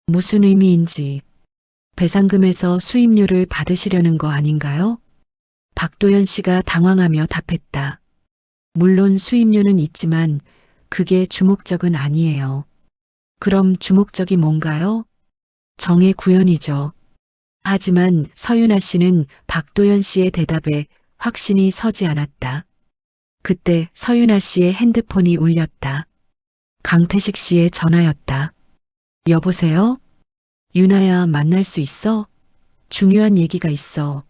무슨 의미인지. 배상금에서 수임료를 받으시려는 거 아닌가요? 박도연 씨가 당황하며 답했다. 물론 수임료는 있지만 그게 주목적은 아니에요. 그럼 주목적이 뭔가요? 정의 구현이죠. 하지만 서윤아 씨는 박도연 씨의 대답에 확신이 서지 않았다. 그때 서윤아 씨의 핸드폰이 울렸다. 강태식 씨의 전화였다. 여보세요? 유나야, 만날 수 있어? 중요한 얘기가 있어.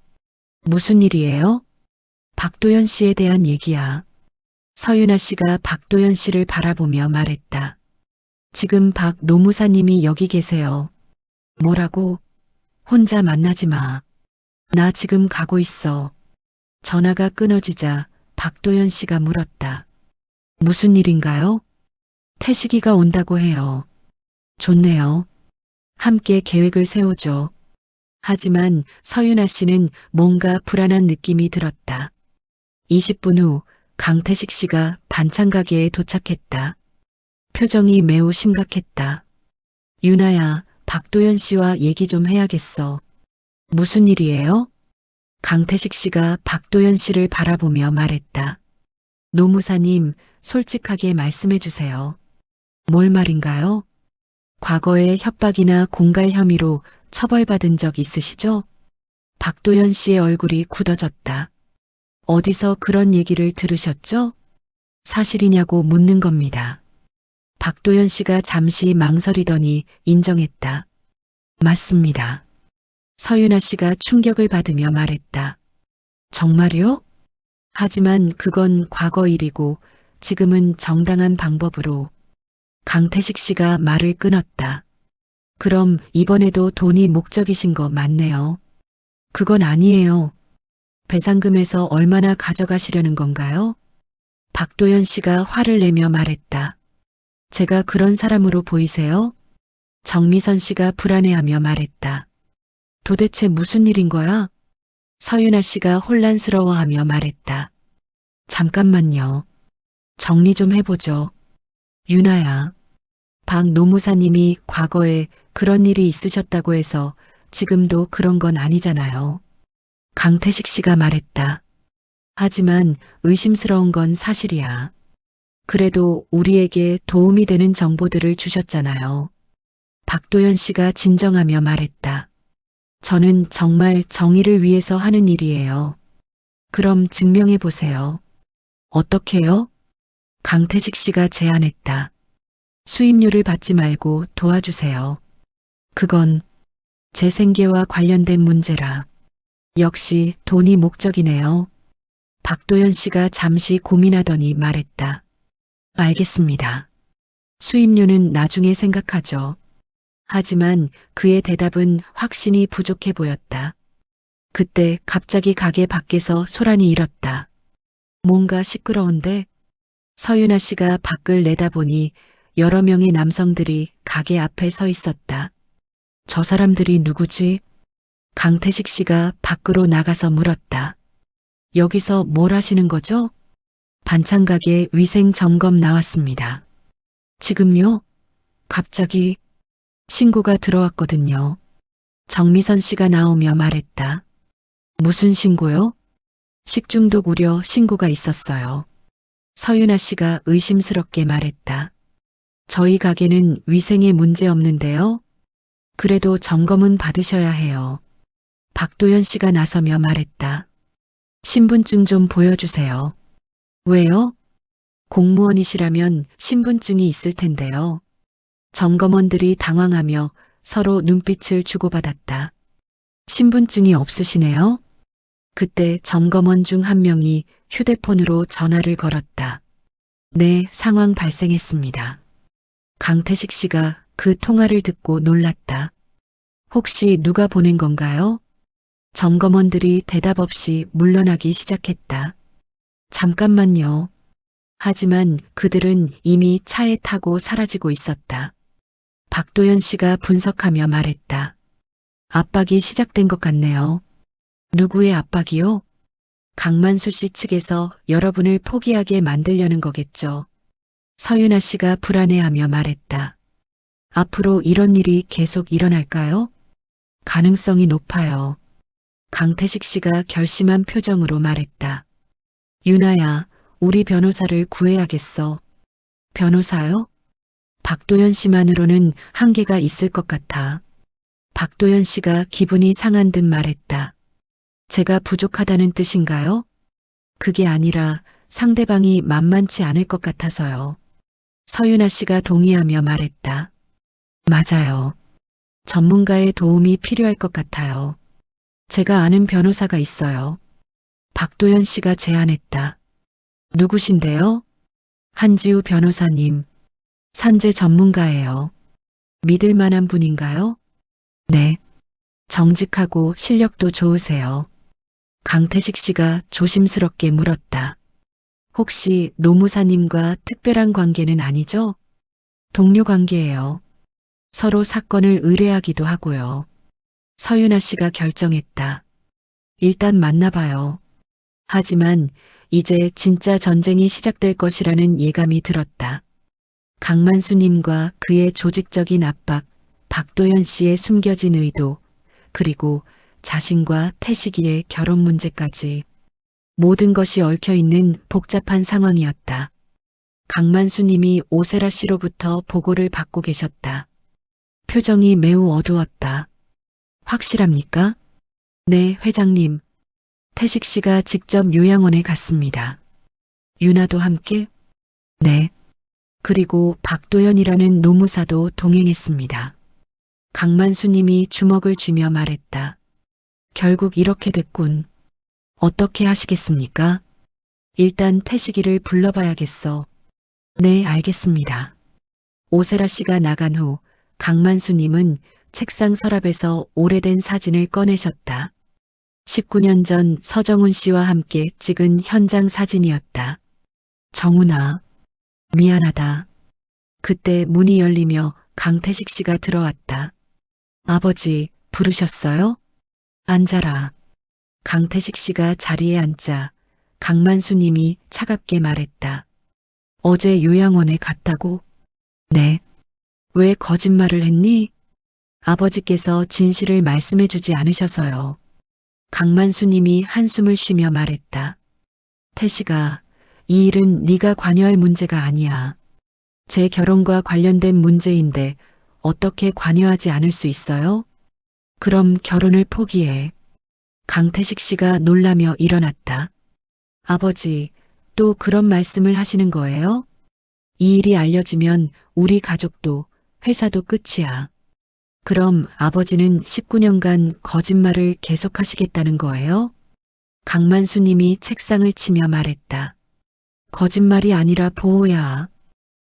무슨 일이에요? 박도연 씨에 대한 얘기야. 서윤아 씨가 박도연 씨를 바라보며 말했다. 지금 박 노무사님이 여기 계세요. 뭐라고? 혼자 만나지 마. 나 지금 가고 있어. 전화가 끊어지자 박도연 씨가 물었다. 무슨 일인가요? 태식이가 온다고 해요. 좋네요. 함께 계획을 세우죠. 하지만 서윤아 씨는 뭔가 불안한 느낌이 들었다. 20분 후 강태식 씨가 반찬 가게에 도착했다. 표정이 매우 심각했다. 유나야, 박도연 씨와 얘기 좀 해야겠어. 무슨 일이에요? 강태식 씨가 박도연 씨를 바라보며 말했다. 노무사님, 솔직하게 말씀해 주세요. 뭘 말인가요? 과거에 협박이나 공갈 혐의로 처벌받은 적 있으시죠? 박도연 씨의 얼굴이 굳어졌다. 어디서 그런 얘기를 들으셨죠? 사실이냐고 묻는 겁니다. 박도연 씨가 잠시 망설이더니 인정했다. 맞습니다. 서윤아 씨가 충격을 받으며 말했다. 정말요? 하지만 그건 과거 일이고 지금은 정당한 방법으로. 강태식 씨가 말을 끊었다. 그럼 이번에도 돈이 목적이신 거 맞네요. 그건 아니에요. 배상금에서 얼마나 가져가시려는 건가요? 박도연 씨가 화를 내며 말했다. 제가 그런 사람으로 보이세요? 정미선 씨가 불안해하며 말했다. 도대체 무슨 일인 거야? 서윤아 씨가 혼란스러워하며 말했다. 잠깐만요. 정리 좀 해보죠. 유나야. 박 노무사님이 과거에 그런 일이 있으셨다고 해서 지금도 그런 건 아니잖아요. 강태식 씨가 말했다. 하지만 의심스러운 건 사실이야. 그래도 우리에게 도움이 되는 정보들을 주셨잖아요. 박도연 씨가 진정하며 말했다. 저는 정말 정의를 위해서 하는 일이에요. 그럼 증명해 보세요. 어떻게요? 강태식 씨가 제안했다. 수임료를 받지 말고 도와주세요. 그건 제 생계와 관련된 문제라. 역시 돈이 목적이네요. 박도연 씨가 잠시 고민하더니 말했다. 알겠습니다. 수임료는 나중에 생각하죠. 하지만 그의 대답은 확신이 부족해 보였다. 그때 갑자기 가게 밖에서 소란이 일었다. 뭔가 시끄러운데? 서윤아 씨가 밖을 내다보니 여러 명의 남성들이 가게 앞에 서 있었다. 저 사람들이 누구지? 강태식 씨가 밖으로 나가서 물었다. 여기서 뭘 하시는 거죠? 반찬 가게 위생 점검 나왔습니다. 지금요? 갑자기 신고가 들어왔거든요. 정미선 씨가 나오며 말했다. 무슨 신고요? 식중독 우려 신고가 있었어요. 서윤아 씨가 의심스럽게 말했다. 저희 가게는 위생에 문제 없는데요. 그래도 점검은 받으셔야 해요. 박도연 씨가 나서며 말했다. 신분증 좀 보여주세요. 왜요? 공무원이시라면 신분증이 있을 텐데요. 점검원들이 당황하며 서로 눈빛을 주고받았다. 신분증이 없으시네요? 그때 점검원 중 한 명이 휴대폰으로 전화를 걸었다. 네, 상황 발생했습니다. 강태식 씨가 그 통화를 듣고 놀랐다. 혹시 누가 보낸 건가요? 점검원들이 대답 없이 물러나기 시작했다. 잠깐만요. 하지만 그들은 이미 차에 타고 사라지고 있었다. 박도연 씨가 분석하며 말했다. 압박이 시작된 것 같네요. 누구의 압박이요? 강만수 씨 측에서 여러분을 포기하게 만들려는 거겠죠. 서윤아 씨가 불안해하며 말했다. 앞으로 이런 일이 계속 일어날까요? 가능성이 높아요. 강태식 씨가 결심한 표정으로 말했다. 유나야, 우리 변호사를 구해야겠어. 변호사요? 박도연 씨만으로는 한계가 있을 것 같아. 박도연 씨가 기분이 상한 듯 말했다. 제가 부족하다는 뜻인가요? 그게 아니라 상대방이 만만치 않을 것 같아서요. 서윤아 씨가 동의하며 말했다. 맞아요. 전문가의 도움이 필요할 것 같아요. 제가 아는 변호사가 있어요. 박도연 씨가 제안했다. 누구신데요? 한지우 변호사님. 산재 전문가예요. 믿을 만한 분인가요? 네. 정직하고 실력도 좋으세요. 강태식 씨가 조심스럽게 물었다. 혹시 노무사님과 특별한 관계는 아니죠? 동료 관계예요. 서로 사건을 의뢰하기도 하고요. 서윤아 씨가 결정했다. 일단 만나봐요. 하지만 이제 진짜 전쟁이 시작될 것이라는 예감이 들었다. 강만수님과 그의 조직적인 압박, 박도연 씨의 숨겨진 의도, 그리고 자신과 태식이의 결혼 문제까지 모든 것이 얽혀있는 복잡한 상황이었다. 강만수님이 오세라 씨로부터 보고를 받고 계셨다. 표정이 매우 어두웠다. 확실합니까? 네, 회장님. 태식 씨가 직접 요양원에 갔습니다. 유나도 함께? 네. 그리고 박도연이라는 노무사도 동행했습니다. 강만수님이 주먹을 쥐며 말했다. 결국 이렇게 됐군. 어떻게 하시겠습니까? 일단 태식이를 불러봐야겠어. 네, 알겠습니다. 오세라 씨가 나간 후 강만수님은 책상 서랍에서 오래된 사진을 꺼내셨다. 19년 전 서정훈 씨와 함께 찍은 현장 사진이었다. 정훈아, 미안하다. 그때 문이 열리며 강태식 씨가 들어왔다. 아버지, 부르셨어요? 앉아라. 강태식 씨가 자리에 앉자 강만수 님이 차갑게 말했다. 어제 요양원에 갔다고? 네. 왜 거짓말을 했니? 아버지께서 진실을 말씀해 주지 않으셔서요. 강만수 님이 한숨을 쉬며 말했다. 태식아, 이 일은 네가 관여할 문제가 아니야. 제 결혼과 관련된 문제인데 어떻게 관여하지 않을 수 있어요? 그럼 결혼을 포기해. 강태식 씨가 놀라며 일어났다. 아버지, 또 그런 말씀을 하시는 거예요? 이 일이 알려지면 우리 가족도 회사도 끝이야. 그럼 아버지는 19년간 거짓말을 계속하시겠다는 거예요? 강만수 님이 책상을 치며 말했다. 거짓말이 아니라 보호야.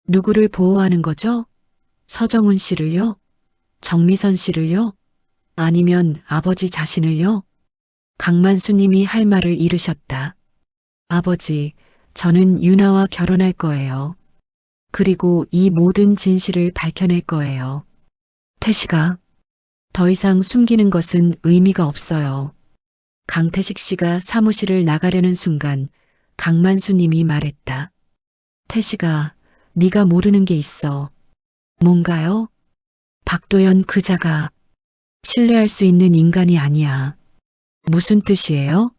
누구를 보호하는 거죠? 서정훈 씨를요? 정미선 씨를요? 아니면 아버지 자신을요? 강만수 님이 할 말을 잃으셨다. 아버지, 저는 유나와 결혼할 거예요. 그리고 이 모든 진실을 밝혀낼 거예요. 태식아, 더 이상 숨기는 것은 의미가 없어요. 강태식 씨가 사무실을 나가려는 순간 강만수 님이 말했다. 태식아, 네가 모르는 게 있어. 뭔가요? 박도연 그자가 신뢰할 수 있는 인간이 아니야. 무슨 뜻이에요?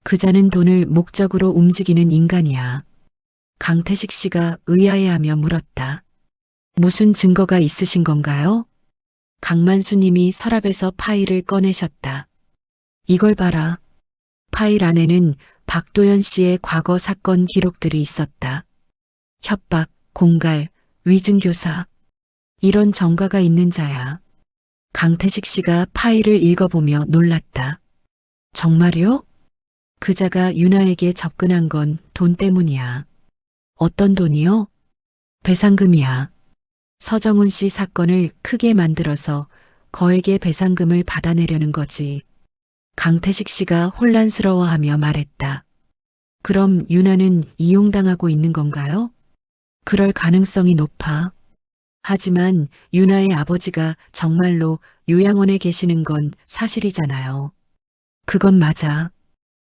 그자는 돈을 목적으로 움직이는 인간이야. 강태식 씨가 의아해하며 물었다. 무슨 증거가 있으신 건가요? 강만수 님이 서랍에서 파일을 꺼내셨다. 이걸 봐라. 파일 안에는 박도연 씨의 과거 사건 기록들이 있었다. 협박, 공갈, 위증교사. 이런 전과가 있는 자야. 강태식 씨가 파일을 읽어보며 놀랐다. 정말요? 그자가 유나에게 접근한 건 돈 때문이야. 어떤 돈이요? 배상금이야. 서정훈 씨 사건을 크게 만들어서 거액의 배상금을 받아내려는 거지. 강태식 씨가 혼란스러워하며 말했다. 그럼 유나는 이용당하고 있는 건가요? 그럴 가능성이 높아. 하지만 유나의 아버지가 정말로 요양원에 계시는 건 사실이잖아요. 그건 맞아.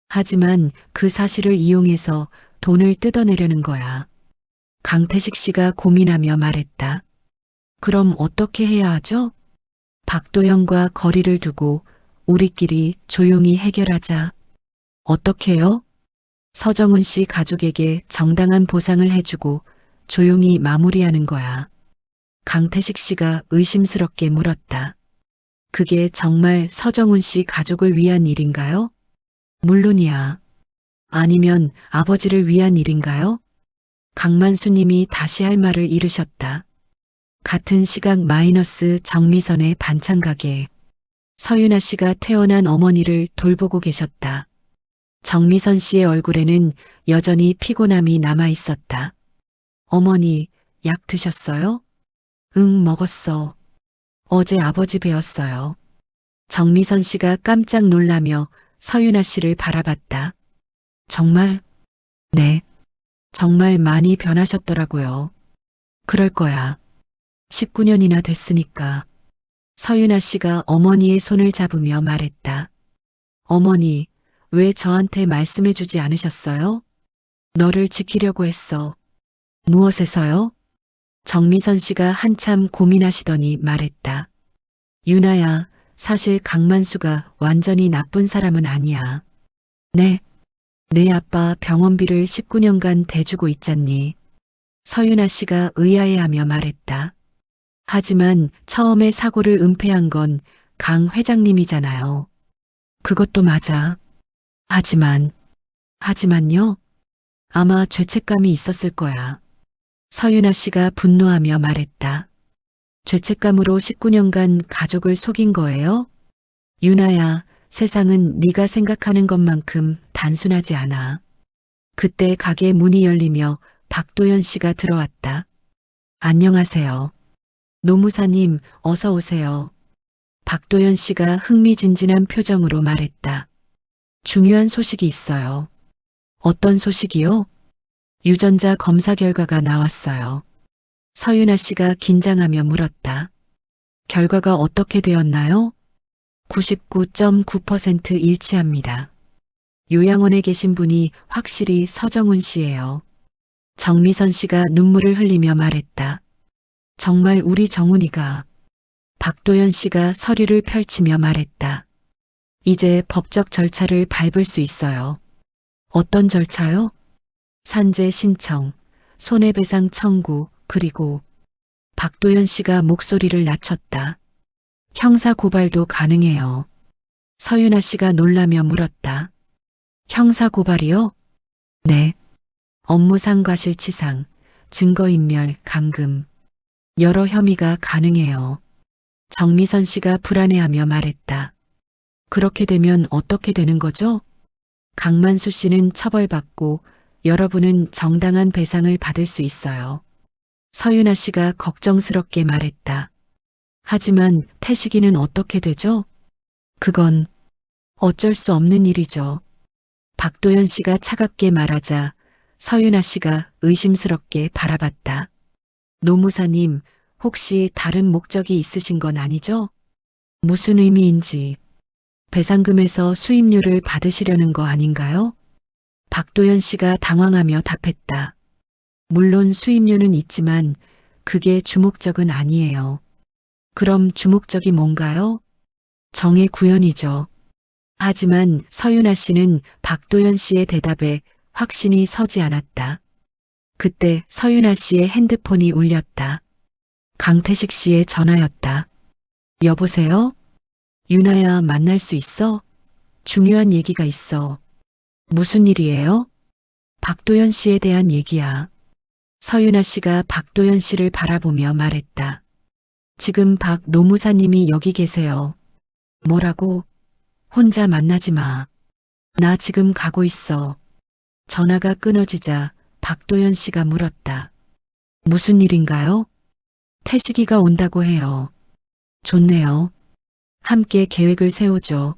하지만 그 사실을 이용해서 돈을 뜯어내려는 거야. 강태식 씨가 고민하며 말했다. 그럼 어떻게 해야 하죠? 박도영과 거리를 두고 우리끼리 조용히 해결하자. 어떻게요? 서정훈 씨 가족에게 정당한 보상을 해주고 조용히 마무리하는 거야. 강태식 씨가 의심스럽게 물었다. 그게 정말 서정훈 씨 가족을 위한 일인가요? 물론이야. 아니면 아버지를 위한 일인가요? 강만수 님이 다시 할 말을 잃으셨다. 같은 시각 마이너스 정미선의 반찬 가게. 서윤아 씨가 퇴원한 어머니를 돌보고 계셨다. 정미선 씨의 얼굴에는 여전히 피곤함이 남아 있었다. 어머니, 약 드셨어요? 응, 먹었어. 어제 아버지 뵈었어요. 정미선 씨가 깜짝 놀라며 서윤아 씨를 바라봤다. 정말? 네. 정말 많이 변하셨더라고요. 그럴 거야. 19년이나 됐으니까. 서윤아 씨가 어머니의 손을 잡으며 말했다. 어머니, 왜 저한테 말씀해 주지 않으셨어요? 너를 지키려고 했어. 무엇에서요? 정미선 씨가 한참 고민하시더니 말했다. 유나야, 사실 강만수가 완전히 나쁜 사람은 아니야. 네. 내 아빠 병원비를 19년간 대주고 있잖니. 서윤아 씨가 의아해하며 말했다. 하지만 처음에 사고를 은폐한 건 강 회장님이잖아요. 그것도 맞아. 하지만요? 아마 죄책감이 있었을 거야. 서윤아 씨가 분노하며 말했다. 죄책감으로 19년간 가족을 속인 거예요? 유나야, 세상은 네가 생각하는 것만큼 단순하지 않아. 그때 가게 문이 열리며 박도연 씨가 들어왔다. 안녕하세요. 노무사님, 어서 오세요. 박도연 씨가 흥미진진한 표정으로 말했다. 중요한 소식이 있어요. 어떤 소식이요? 유전자 검사 결과가 나왔어요. 서윤아 씨가 긴장하며 물었다. 결과가 어떻게 되었나요? 99.9% 일치합니다. 요양원에 계신 분이 확실히 서정훈 씨예요. 정미선 씨가 눈물을 흘리며 말했다. 정말 우리 정훈이가. 박도연 씨가 서류를 펼치며 말했다. 이제 법적 절차를 밟을 수 있어요. 어떤 절차요? 산재 신청, 손해배상 청구, 그리고 박도연 씨가 목소리를 낮췄다. 형사 고발도 가능해요. 서윤아 씨가 놀라며 물었다. 형사 고발이요? 네. 업무상 과실치상, 증거인멸, 감금. 여러 혐의가 가능해요. 정미선 씨가 불안해하며 말했다. 그렇게 되면 어떻게 되는 거죠? 강만수 씨는 처벌받고 여러분은 정당한 배상을 받을 수 있어요. 서윤아 씨가 걱정스럽게 말했다. 하지만 태식이는 어떻게 되죠? 그건 어쩔 수 없는 일이죠. 박도연 씨가 차갑게 말하자 서윤아 씨가 의심스럽게 바라봤다. 노무사님, 혹시 다른 목적이 있으신 건 아니죠? 무슨 의미인지. 배상금에서 수임료를 받으시려는 거 아닌가요? 박도연 씨가 당황하며 답했다. 물론 수임료는 있지만 그게 주목적은 아니에요. 그럼 주목적이 뭔가요? 정의 구현이죠. 하지만 서윤아 씨는 박도연 씨의 대답에 확신이 서지 않았다. 그때 서윤아 씨의 핸드폰이 울렸다. 강태식 씨의 전화였다. 여보세요? 유나야, 만날 수 있어? 중요한 얘기가 있어. 무슨 일이에요? 박도연 씨에 대한 얘기야. 서윤아 씨가 박도연 씨를 바라보며 말했다. 지금 박 노무사님이 여기 계세요. 뭐라고? 혼자 만나지 마. 나 지금 가고 있어. 전화가 끊어지자 박도연 씨가 물었다. 무슨 일인가요? 태식이가 온다고 해요. 좋네요. 함께 계획을 세우죠.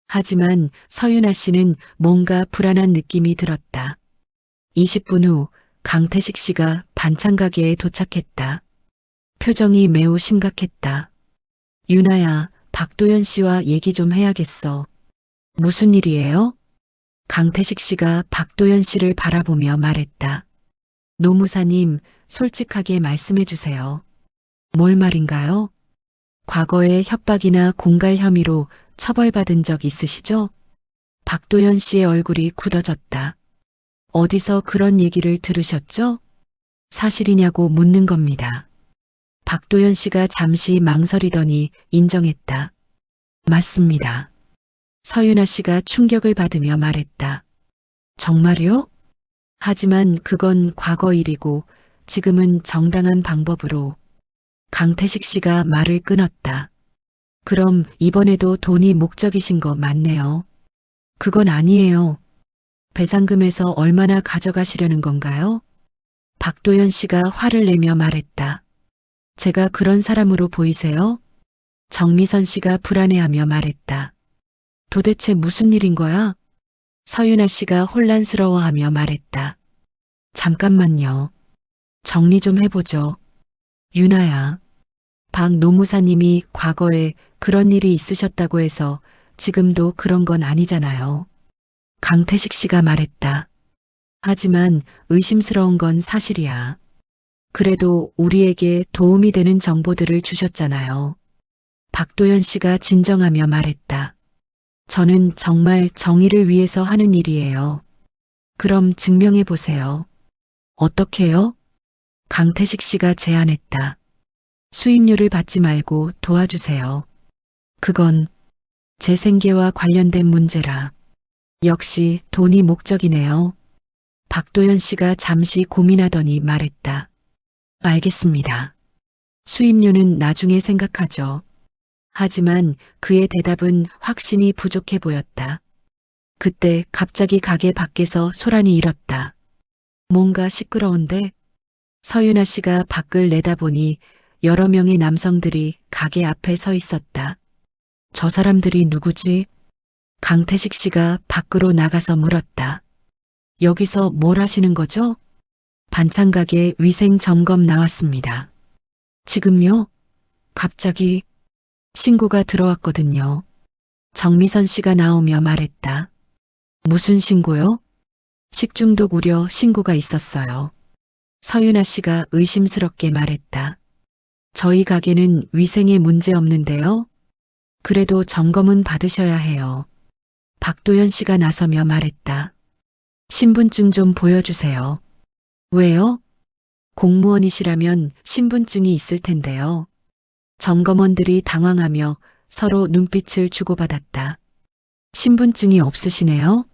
하지만 서윤아 씨는 뭔가 불안한 느낌이 들었다. 20분 후 강태식 씨가 반찬 가게에 도착했다. 표정이 매우 심각했다. 유나야, 박도연 씨와 얘기 좀 해야겠어. 무슨 일이에요? 강태식 씨가 박도연 씨를 바라보며 말했다. 노무사님, 솔직하게 말씀해 주세요. 뭘 말인가요? 과거에 협박이나 공갈 혐의로 처벌받은 적 있으시죠? 박도연 씨의 얼굴이 굳어졌다. 어디서 그런 얘기를 들으셨죠? 사실이냐고 묻는 겁니다. 박도연 씨가 잠시 망설이더니 인정했다. 맞습니다. 서윤아 씨가 충격을 받으며 말했다. 정말요? 하지만 그건 과거 일이고 지금은 정당한 방법으로. 강태식 씨가 말을 끊었다. 그럼 이번에도 돈이 목적이신 거 맞네요. 그건 아니에요. 배상금에서 얼마나 가져가시려는 건가요? 박도연 씨가 화를 내며 말했다. 제가 그런 사람으로 보이세요? 정미선 씨가 불안해하며 말했다. 도대체 무슨 일인 거야? 서윤아 씨가 혼란스러워하며 말했다. 잠깐만요. 정리 좀 해보죠. 유나야, 박 노무사님이 과거에 그런 일이 있으셨다고 해서 지금도 그런 건 아니잖아요. 강태식 씨가 말했다. 하지만 의심스러운 건 사실이야. 그래도 우리에게 도움이 되는 정보들을 주셨잖아요. 박도연 씨가 진정하며 말했다. 저는 정말 정의를 위해서 하는 일이에요. 그럼 증명해 보세요. 어떻게요? 강태식 씨가 제안했다. 수임료를 받지 말고 도와주세요. 그건 제 생계와 관련된 문제라. 역시 돈이 목적이네요. 박도연 씨가 잠시 고민하더니 말했다. 알겠습니다. 수임료는 나중에 생각하죠. 하지만 그의 대답은 확신이 부족해 보였다. 그때 갑자기 가게 밖에서 소란이 일었다. 뭔가 시끄러운데? 서윤아 씨가 밖을 내다보니 여러 명의 남성들이 가게 앞에 서 있었다. 저 사람들이 누구지? 강태식 씨가 밖으로 나가서 물었다. 여기서 뭘 하시는 거죠? 반찬 가게 위생 점검 나왔습니다. 지금요? 갑자기 신고가 들어왔거든요. 정미선 씨가 나오며 말했다. 무슨 신고요? 식중독 우려 신고가 있었어요. 서윤아 씨가 의심스럽게 말했다. 저희 가게는 위생에 문제 없는데요. 그래도 점검은 받으셔야 해요. 박도연 씨가 나서며 말했다. 신분증 좀 보여주세요. 왜요? 공무원이시라면 신분증이 있을 텐데요. 점검원들이 당황하며 서로 눈빛을 주고받았다. 신분증이 없으시네요?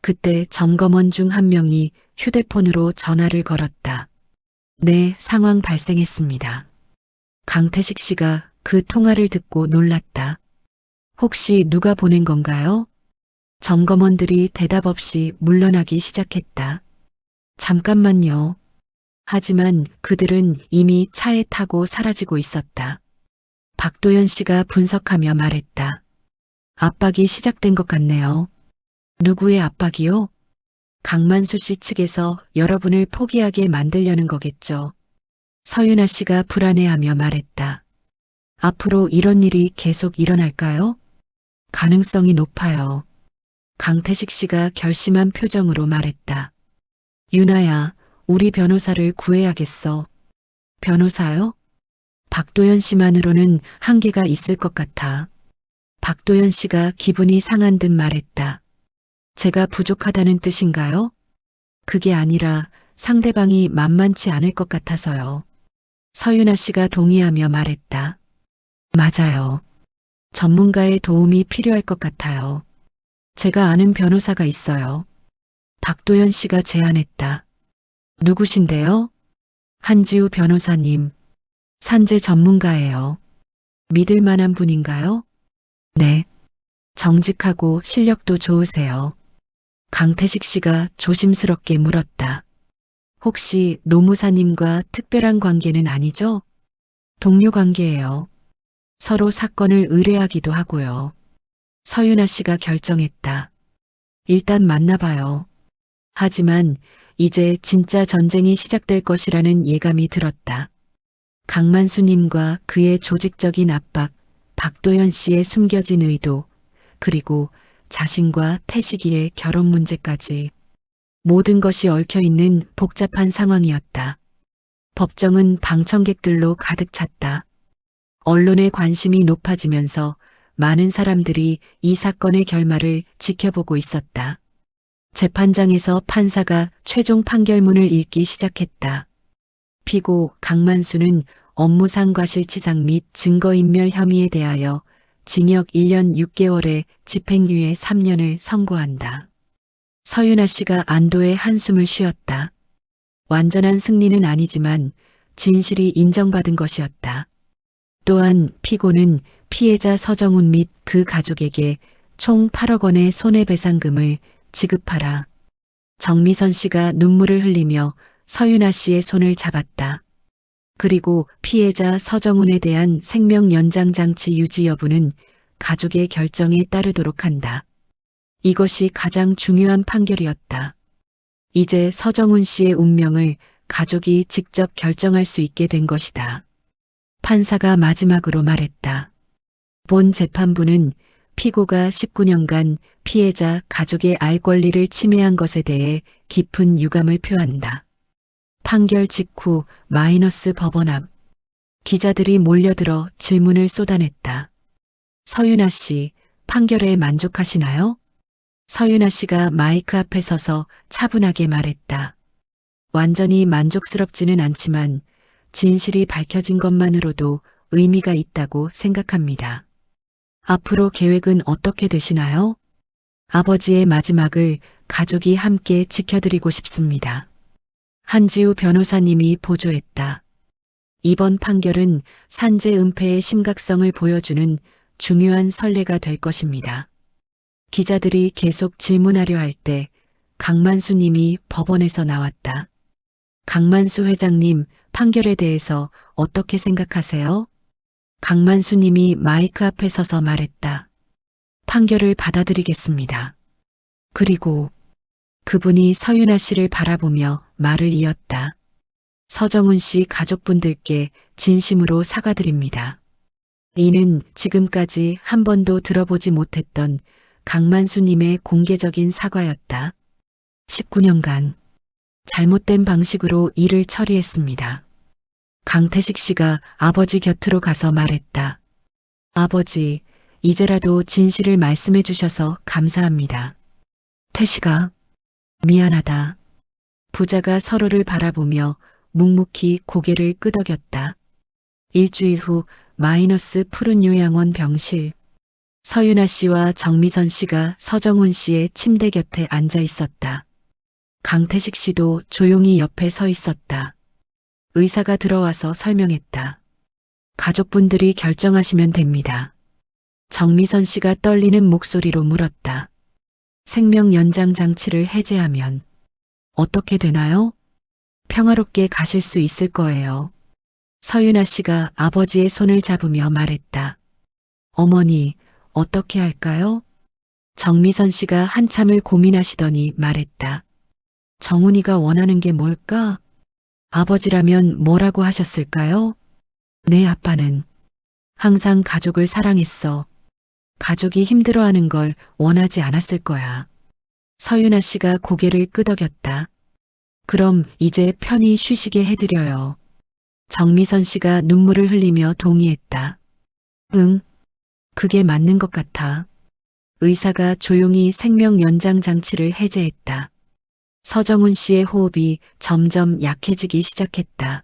그때 점검원 중 한 명이 휴대폰으로 전화를 걸었다. 네, 상황 발생했습니다. 강태식 씨가 그 통화를 듣고 놀랐다. 혹시 누가 보낸 건가요? 점검원들이 대답 없이 물러나기 시작했다. 잠깐만요. 하지만 그들은 이미 차에 타고 사라지고 있었다. 박도연 씨가 분석하며 말했다. 압박이 시작된 것 같네요. 누구의 압박이요? 강만수 씨 측에서 여러분을 포기하게 만들려는 거겠죠. 서윤아 씨가 불안해하며 말했다. 앞으로 이런 일이 계속 일어날까요? 가능성이 높아요. 강태식 씨가 결심한 표정으로 말했다. 유나야, 우리 변호사를 구해야겠어. 변호사요? 박도연 씨만으로는 한계가 있을 것 같아. 박도연 씨가 기분이 상한 듯 말했다. 제가 부족하다는 뜻인가요? 그게 아니라 상대방이 만만치 않을 것 같아서요. 서윤아 씨가 동의하며 말했다. 맞아요. 전문가의 도움이 필요할 것 같아요. 제가 아는 변호사가 있어요. 박도연 씨가 제안했다. 누구신데요? 한지우 변호사님. 산재 전문가예요. 믿을 만한 분인가요? 네. 정직하고 실력도 좋으세요. 강태식 씨가 조심스럽게 물었다. 혹시 노무사님과 특별한 관계는 아니죠? 동료 관계예요. 서로 사건을 의뢰하기도 하고요. 서윤아 씨가 결정했다. 일단 만나봐요. 하지만 이제 진짜 전쟁이 시작될 것이라는 예감이 들었다. 강만수님과 그의 조직적인 압박, 박도연 씨의 숨겨진 의도, 그리고 자신과 태식이의 결혼 문제까지 모든 것이 얽혀있는 복잡한 상황이었다. 법정은 방청객들로 가득 찼다. 언론의 관심이 높아지면서 많은 사람들이 이 사건의 결말을 지켜보고 있었다. 재판장에서 판사가 최종 판결문을 읽기 시작했다. 피고 강만수는 업무상 과실치상 및 증거인멸 혐의에 대하여 징역 1년 6개월에 집행유예 3년을 선고한다. 서윤아 씨가 안도의 한숨을 쉬었다. 완전한 승리는 아니지만 진실이 인정받은 것이었다. 또한 피고는 피해자 서정훈 및 그 가족에게 총 8억 원의 손해배상금을 지급하라. 정미선 씨가 눈물을 흘리며 서윤아 씨의 손을 잡았다. 그리고 피해자 서정훈에 대한 생명 연장 장치 유지 여부는 가족의 결정에 따르도록 한다. 이것이 가장 중요한 판결이었다. 이제 서정훈 씨의 운명을 가족이 직접 결정할 수 있게 된 것이다. 판사가 마지막으로 말했다. 본 재판부는 피고가 19년간 피해자 가족의 알 권리를 침해한 것에 대해 깊은 유감을 표한다. 판결 직후 마이너스 법원 앞 기자들이 몰려들어 질문을 쏟아냈다. 서윤아 씨, 판결에 만족하시나요? 서윤아 씨가 마이크 앞에 서서 차분하게 말했다. 완전히 만족스럽지는 않지만 진실이 밝혀진 것만으로도 의미가 있다고 생각합니다. 앞으로 계획은 어떻게 되시나요? 아버지의 마지막을 가족이 함께 지켜드리고 싶습니다. 한지우 변호사님이 보조했다. 이번 판결은 산재 은폐의 심각성을 보여주는 중요한 선례가 될 것입니다. 기자들이 계속 질문하려 할 때 강만수 님이 법원에서 나왔다. 강만수 회장님, 판결에 대해서 어떻게 생각하세요? 강만수 님이 마이크 앞에 서서 말했다. 판결을 받아들이겠습니다. 그리고 그분이 서윤아 씨를 바라보며 말을 이었다. 서정훈 씨 가족분들께 진심으로 사과드립니다. 이는 지금까지 한 번도 들어보지 못했던 강만수님의 공개적인 사과였다. 19년간 잘못된 방식으로 일을 처리했습니다. 강태식 씨가 아버지 곁으로 가서 말했다. 아버지, 이제라도 진실을 말씀해 주셔서 감사합니다. 태식아, 미안하다. 부자가 서로를 바라보며 묵묵히 고개를 끄덕였다. 일주일 후 마이너스 푸른 요양원 병실. 서윤아 씨와 정미선 씨가 서정훈 씨의 침대 곁에 앉아 있었다. 강태식 씨도 조용히 옆에 서 있었다. 의사가 들어와서 설명했다. 가족분들이 결정하시면 됩니다. 정미선 씨가 떨리는 목소리로 물었다. 생명 연장 장치를 해제하면 어떻게 되나요? 평화롭게 가실 수 있을 거예요. 서윤아 씨가 아버지의 손을 잡으며 말했다. 어머니, 어떻게 할까요? 정미선 씨가 한참을 고민하시더니 말했다. 정훈이가 원하는 게 뭘까? 아버지라면 뭐라고 하셨을까요? 내 아빠는 항상 가족을 사랑했어. 가족이 힘들어하는 걸 원하지 않았을 거야. 서윤아 씨가 고개를 끄덕였다. 그럼 이제 편히 쉬시게 해드려요. 정미선 씨가 눈물을 흘리며 동의했다. 응, 그게 맞는 것 같아. 의사가 조용히 생명 연장 장치를 해제했다. 서정훈 씨의 호흡이 점점 약해지기 시작했다.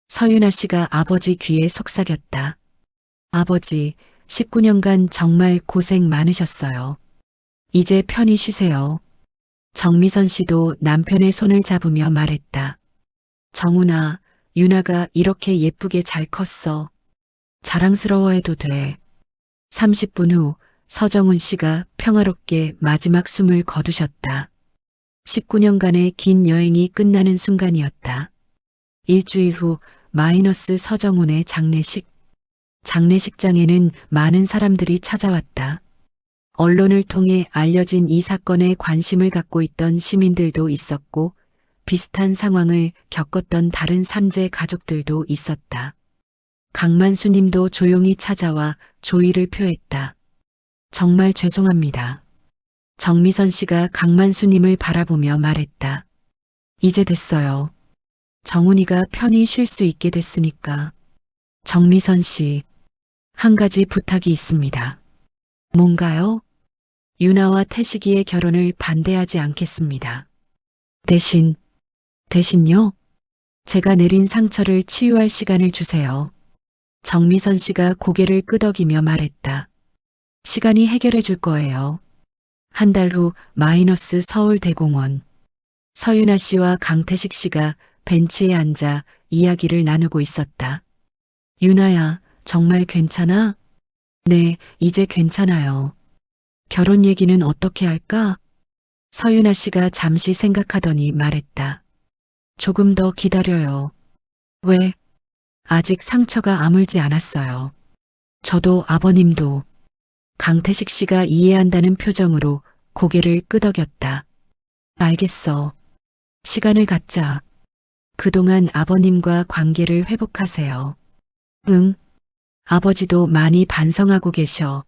서윤아 씨가 아버지 귀에 속삭였다. 아버지, 19년간 정말 고생 많으셨어요. 이제 편히 쉬세요. 정미선 씨도 남편의 손을 잡으며 말했다. 정훈아, 유나가 이렇게 예쁘게 잘 컸어. 자랑스러워해도 돼. 30분 후 서정훈 씨가 평화롭게 마지막 숨을 거두셨다. 19년간의 긴 여행이 끝나는 순간이었다. 일주일 후 마이너스 서정훈의 장례식. 장례식장에는 많은 사람들이 찾아왔다. 언론을 통해 알려진 이 사건에 관심을 갖고 있던 시민들도 있었고 비슷한 상황을 겪었던 다른 삼재 가족들도 있었다. 강만수님도 조용히 찾아와 조의를 표했다. 정말 죄송합니다. 정미선 씨가 강만수님을 바라보며 말했다. 이제 됐어요. 정훈이가 편히 쉴 수 있게 됐으니까. 정미선 씨, 한 가지 부탁이 있습니다. 뭔가요? 유나와 태식이의 결혼을 반대하지 않겠습니다. 대신요? 제가 내린 상처를 치유할 시간을 주세요. 정미선 씨가 고개를 끄덕이며 말했다. 시간이 해결해 줄 거예요. 한 달 후 마이너스 서울대공원. 서윤아 씨와 강태식 씨가 벤치에 앉아 이야기를 나누고 있었다. 유나야, 정말 괜찮아? 네, 이제 괜찮아요. 결혼 얘기는 어떻게 할까? 서윤아 씨가 잠시 생각하더니 말했다. 조금 더 기다려요. 왜? 아직 상처가 아물지 않았어요. 저도 아버님도. 강태식 씨가 이해한다는 표정으로 고개를 끄덕였다. 알겠어. 시간을 갖자. 그동안 아버님과 관계를 회복하세요. 응. 아버지도 많이 반성하고 계셔.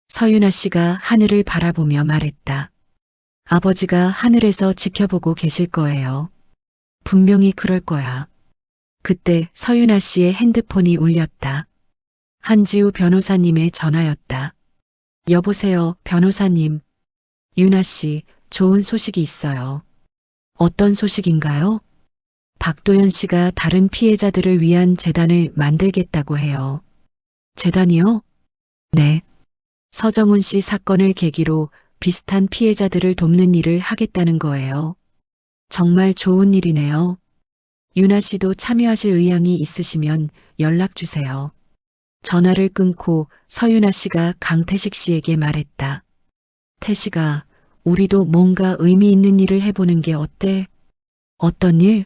서윤아 씨가 하늘을 바라보며 말했다. 아버지가 하늘에서 지켜보고 계실 거예요. 분명히 그럴 거야. 그때 서윤아 씨의 핸드폰이 울렸다. 한지우 변호사님의 전화였다. 여보세요, 변호사님. 유나 씨, 좋은 소식이 있어요. 어떤 소식인가요? 박도연 씨가 다른 피해자들을 위한 재단을 만들겠다고 해요. 재단이요? 네. 서정훈 씨 사건을 계기로 비슷한 피해자들을 돕는 일을 하겠다는 거예요. 정말 좋은 일이네요. 유나 씨도 참여하실 의향이 있으시면 연락 주세요. 전화를 끊고 서윤아 씨가 강태식 씨에게 말했다. 태식아, 우리도 뭔가 의미 있는 일을 해보는 게 어때? 어떤 일?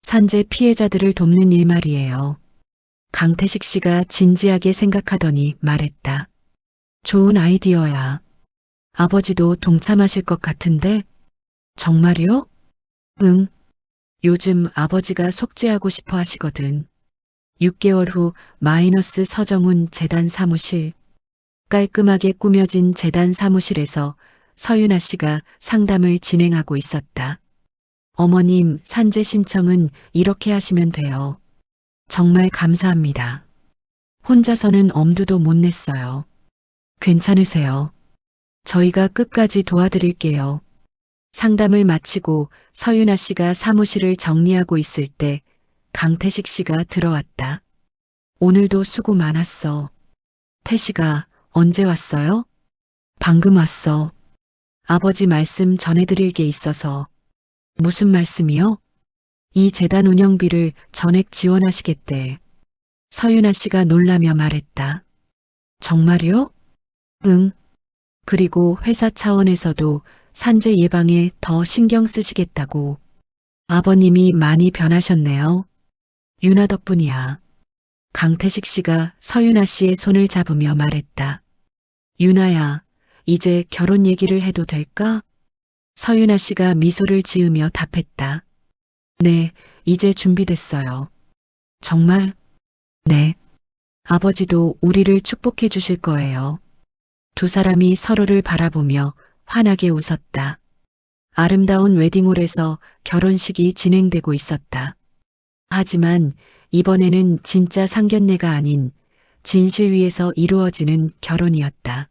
산재 피해자들을 돕는 일 말이에요. 강태식 씨가 진지하게 생각하더니 말했다. 좋은 아이디어야. 아버지도 동참하실 것 같은데? 정말요? 응. 요즘 아버지가 속죄하고 싶어 하시거든. 6개월 후 마이너스 서정훈 재단 사무실. 깔끔하게 꾸며진 재단 사무실에서 서윤아 씨가 상담을 진행하고 있었다. 어머님, 산재 신청은 이렇게 하시면 돼요. 정말 감사합니다. 혼자서는 엄두도 못 냈어요. 괜찮으세요? 저희가 끝까지 도와드릴게요. 상담을 마치고 서윤아 씨가 사무실을 정리하고 있을 때 강태식 씨가 들어왔다. 오늘도 수고 많았어. 태식아, 언제 왔어요? 방금 왔어. 아버지 말씀 전해드릴 게 있어서. 무슨 말씀이요? 이 재단 운영비를 전액 지원하시겠대. 서윤아 씨가 놀라며 말했다. 정말요? 응. 그리고 회사 차원에서도 산재 예방에 더 신경 쓰시겠다고. 아버님이 많이 변하셨네요. 윤아 덕분이야. 강태식 씨가 서윤아 씨의 손을 잡으며 말했다. 윤아야, 이제 결혼 얘기를 해도 될까? 서윤아 씨가 미소를 지으며 답했다. 네, 이제 준비됐어요. 정말? 네. 아버지도 우리를 축복해 주실 거예요. 두 사람이 서로를 바라보며 환하게 웃었다. 아름다운 웨딩홀에서 결혼식이 진행되고 있었다. 하지만 이번에는 진짜 상견례가 아닌 진실 위에서 이루어지는 결혼이었다.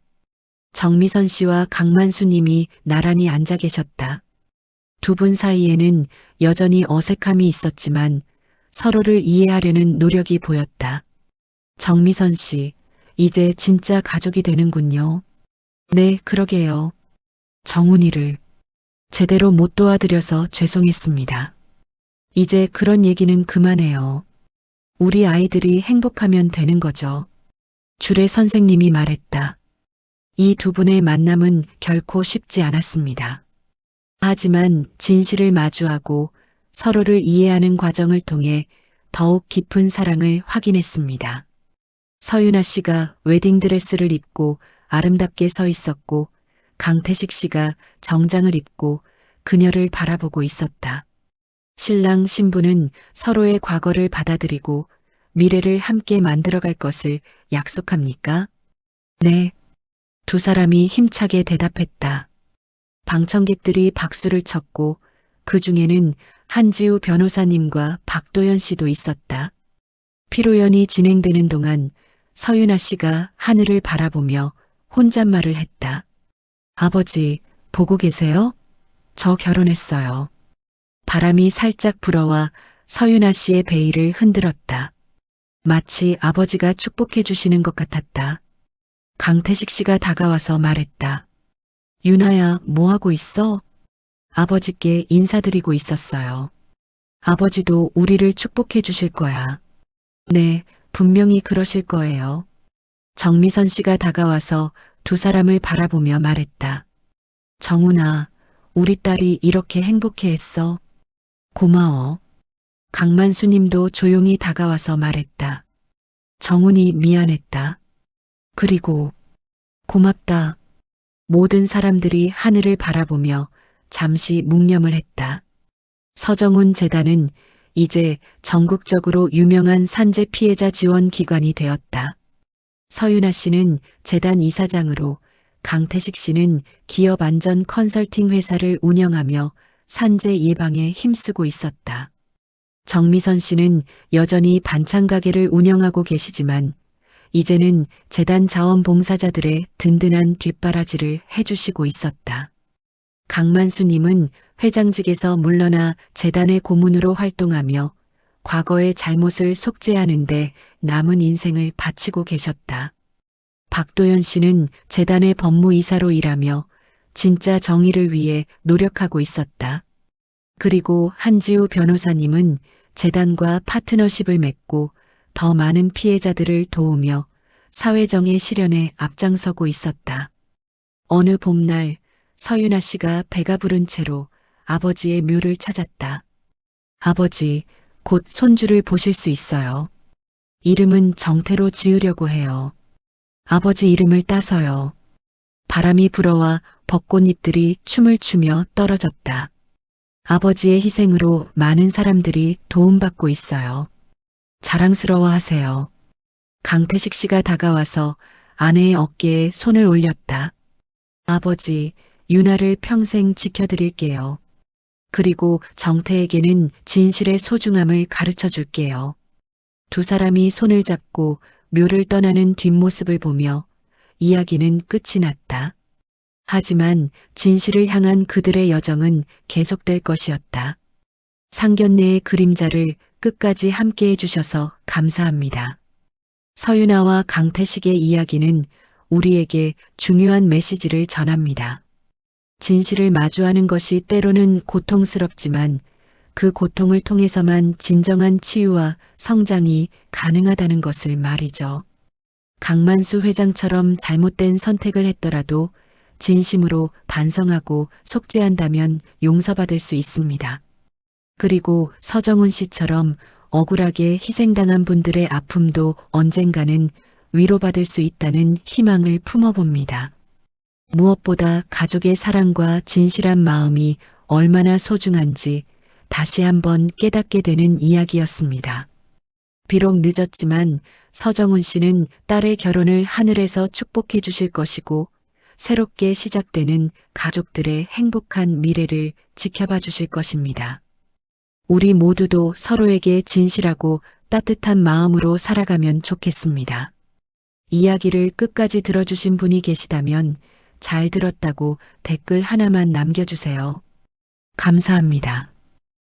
정미선 씨와 강만수 님이 나란히 앉아 계셨다. 두 분 사이에는 여전히 어색함이 있었지만 서로를 이해하려는 노력이 보였다. 정미선 씨, 이제 진짜 가족이 되는군요. 네, 그러게요. 정훈이를 제대로 못 도와드려서 죄송했습니다. 이제 그런 얘기는 그만해요. 우리 아이들이 행복하면 되는 거죠. 주례 선생님이 말했다. 이 두 분의 만남은 결코 쉽지 않았습니다. 하지만 진실을 마주하고 서로를 이해하는 과정을 통해 더욱 깊은 사랑을 확인했습니다. 서윤아 씨가 웨딩드레스를 입고 아름답게 서 있었고 강태식 씨가 정장을 입고 그녀를 바라보고 있었다. 신랑 신부는 서로의 과거를 받아들이고 미래를 함께 만들어갈 것을 약속합니까? 네. 두 사람이 힘차게 대답했다. 방청객들이 박수를 쳤고 그 중에는 한지우 변호사님과 박도연 씨도 있었다. 피로연이 진행되는 동안 서윤아 씨가 하늘을 바라보며 혼잣말을 했다. 아버지, 보고 계세요? 저 결혼했어요. 바람이 살짝 불어와 서윤아 씨의 베일을 흔들었다. 마치 아버지가 축복해 주시는 것 같았다. 강태식 씨가 다가와서 말했다. 윤아야, 뭐하고 있어? 아버지께 인사드리고 있었어요. 아버지도 우리를 축복해 주실 거야. 네, 분명히 그러실 거예요. 정미선 씨가 다가와서 두 사람을 바라보며 말했다. 정훈아, 우리 딸이 이렇게 행복해했어. 고마워. 강만수 님도 조용히 다가와서 말했다. 정훈이 미안했다. 그리고 고맙다. 모든 사람들이 하늘을 바라보며 잠시 묵념을 했다. 서정훈 재단은 이제 전국적으로 유명한 산재 피해자 지원 기관이 되었다. 서윤아 씨는 재단 이사장으로, 강태식 씨는 기업 안전 컨설팅 회사를 운영하며 산재 예방에 힘쓰고 있었다. 정미선 씨는 여전히 반찬 가게를 운영하고 계시지만 이제는 재단 자원봉사자들의 든든한 뒷바라지를 해주시고 있었다. 강만수님은 회장직에서 물러나 재단의 고문으로 활동하며 과거의 잘못을 속죄하는데 남은 인생을 바치고 계셨다. 박도연 씨는 재단의 법무이사로 일하며 진짜 정의를 위해 노력하고 있었다. 그리고 한지우 변호사님은 재단과 파트너십을 맺고 더 많은 피해자들을 도우며 사회정의 실현에 앞장서고 있었다. 어느 봄날 서윤아 씨가 배가 부른 채로 아버지의 묘를 찾았다. 아버지, 곧 손주를 보실 수 있어요. 이름은 정태로 지으려고 해요. 아버지 이름을 따서요. 바람이 불어와 벚꽃잎들이 춤을 추며 떨어졌다. 아버지의 희생으로 많은 사람들이 도움받고 있어요. 자랑스러워하세요. 강태식 씨가 다가와서 아내의 어깨에 손을 올렸다. 아버지, 유나를 평생 지켜드릴게요. 그리고 정태에게는 진실의 소중함을 가르쳐 줄게요. 두 사람이 손을 잡고 묘를 떠나는 뒷모습을 보며 이야기는 끝이 났다. 하지만 진실을 향한 그들의 여정은 계속될 것이었다. 상견례의 그림자를 끝까지 함께 해주셔서 감사합니다. 서윤아와 강태식의 이야기는 우리에게 중요한 메시지를 전합니다. 진실을 마주하는 것이 때로는 고통스럽지만 그 고통을 통해서만 진정한 치유와 성장이 가능하다는 것을 말이죠. 강만수 회장처럼 잘못된 선택을 했더라도 진심으로 반성하고 속죄한다면 용서받을 수 있습니다. 그리고 서정훈 씨처럼 억울하게 희생당한 분들의 아픔도 언젠가는 위로받을 수 있다는 희망을 품어봅니다. 무엇보다 가족의 사랑과 진실한 마음이 얼마나 소중한지 다시 한번 깨닫게 되는 이야기였습니다. 비록 늦었지만 서정훈 씨는 딸의 결혼을 하늘에서 축복해 주실 것이고 새롭게 시작되는 가족들의 행복한 미래를 지켜봐 주실 것입니다. 우리 모두도 서로에게 진실하고 따뜻한 마음으로 살아가면 좋겠습니다. 이야기를 끝까지 들어주신 분이 계시다면 잘 들었다고 댓글 하나만 남겨주세요. 감사합니다.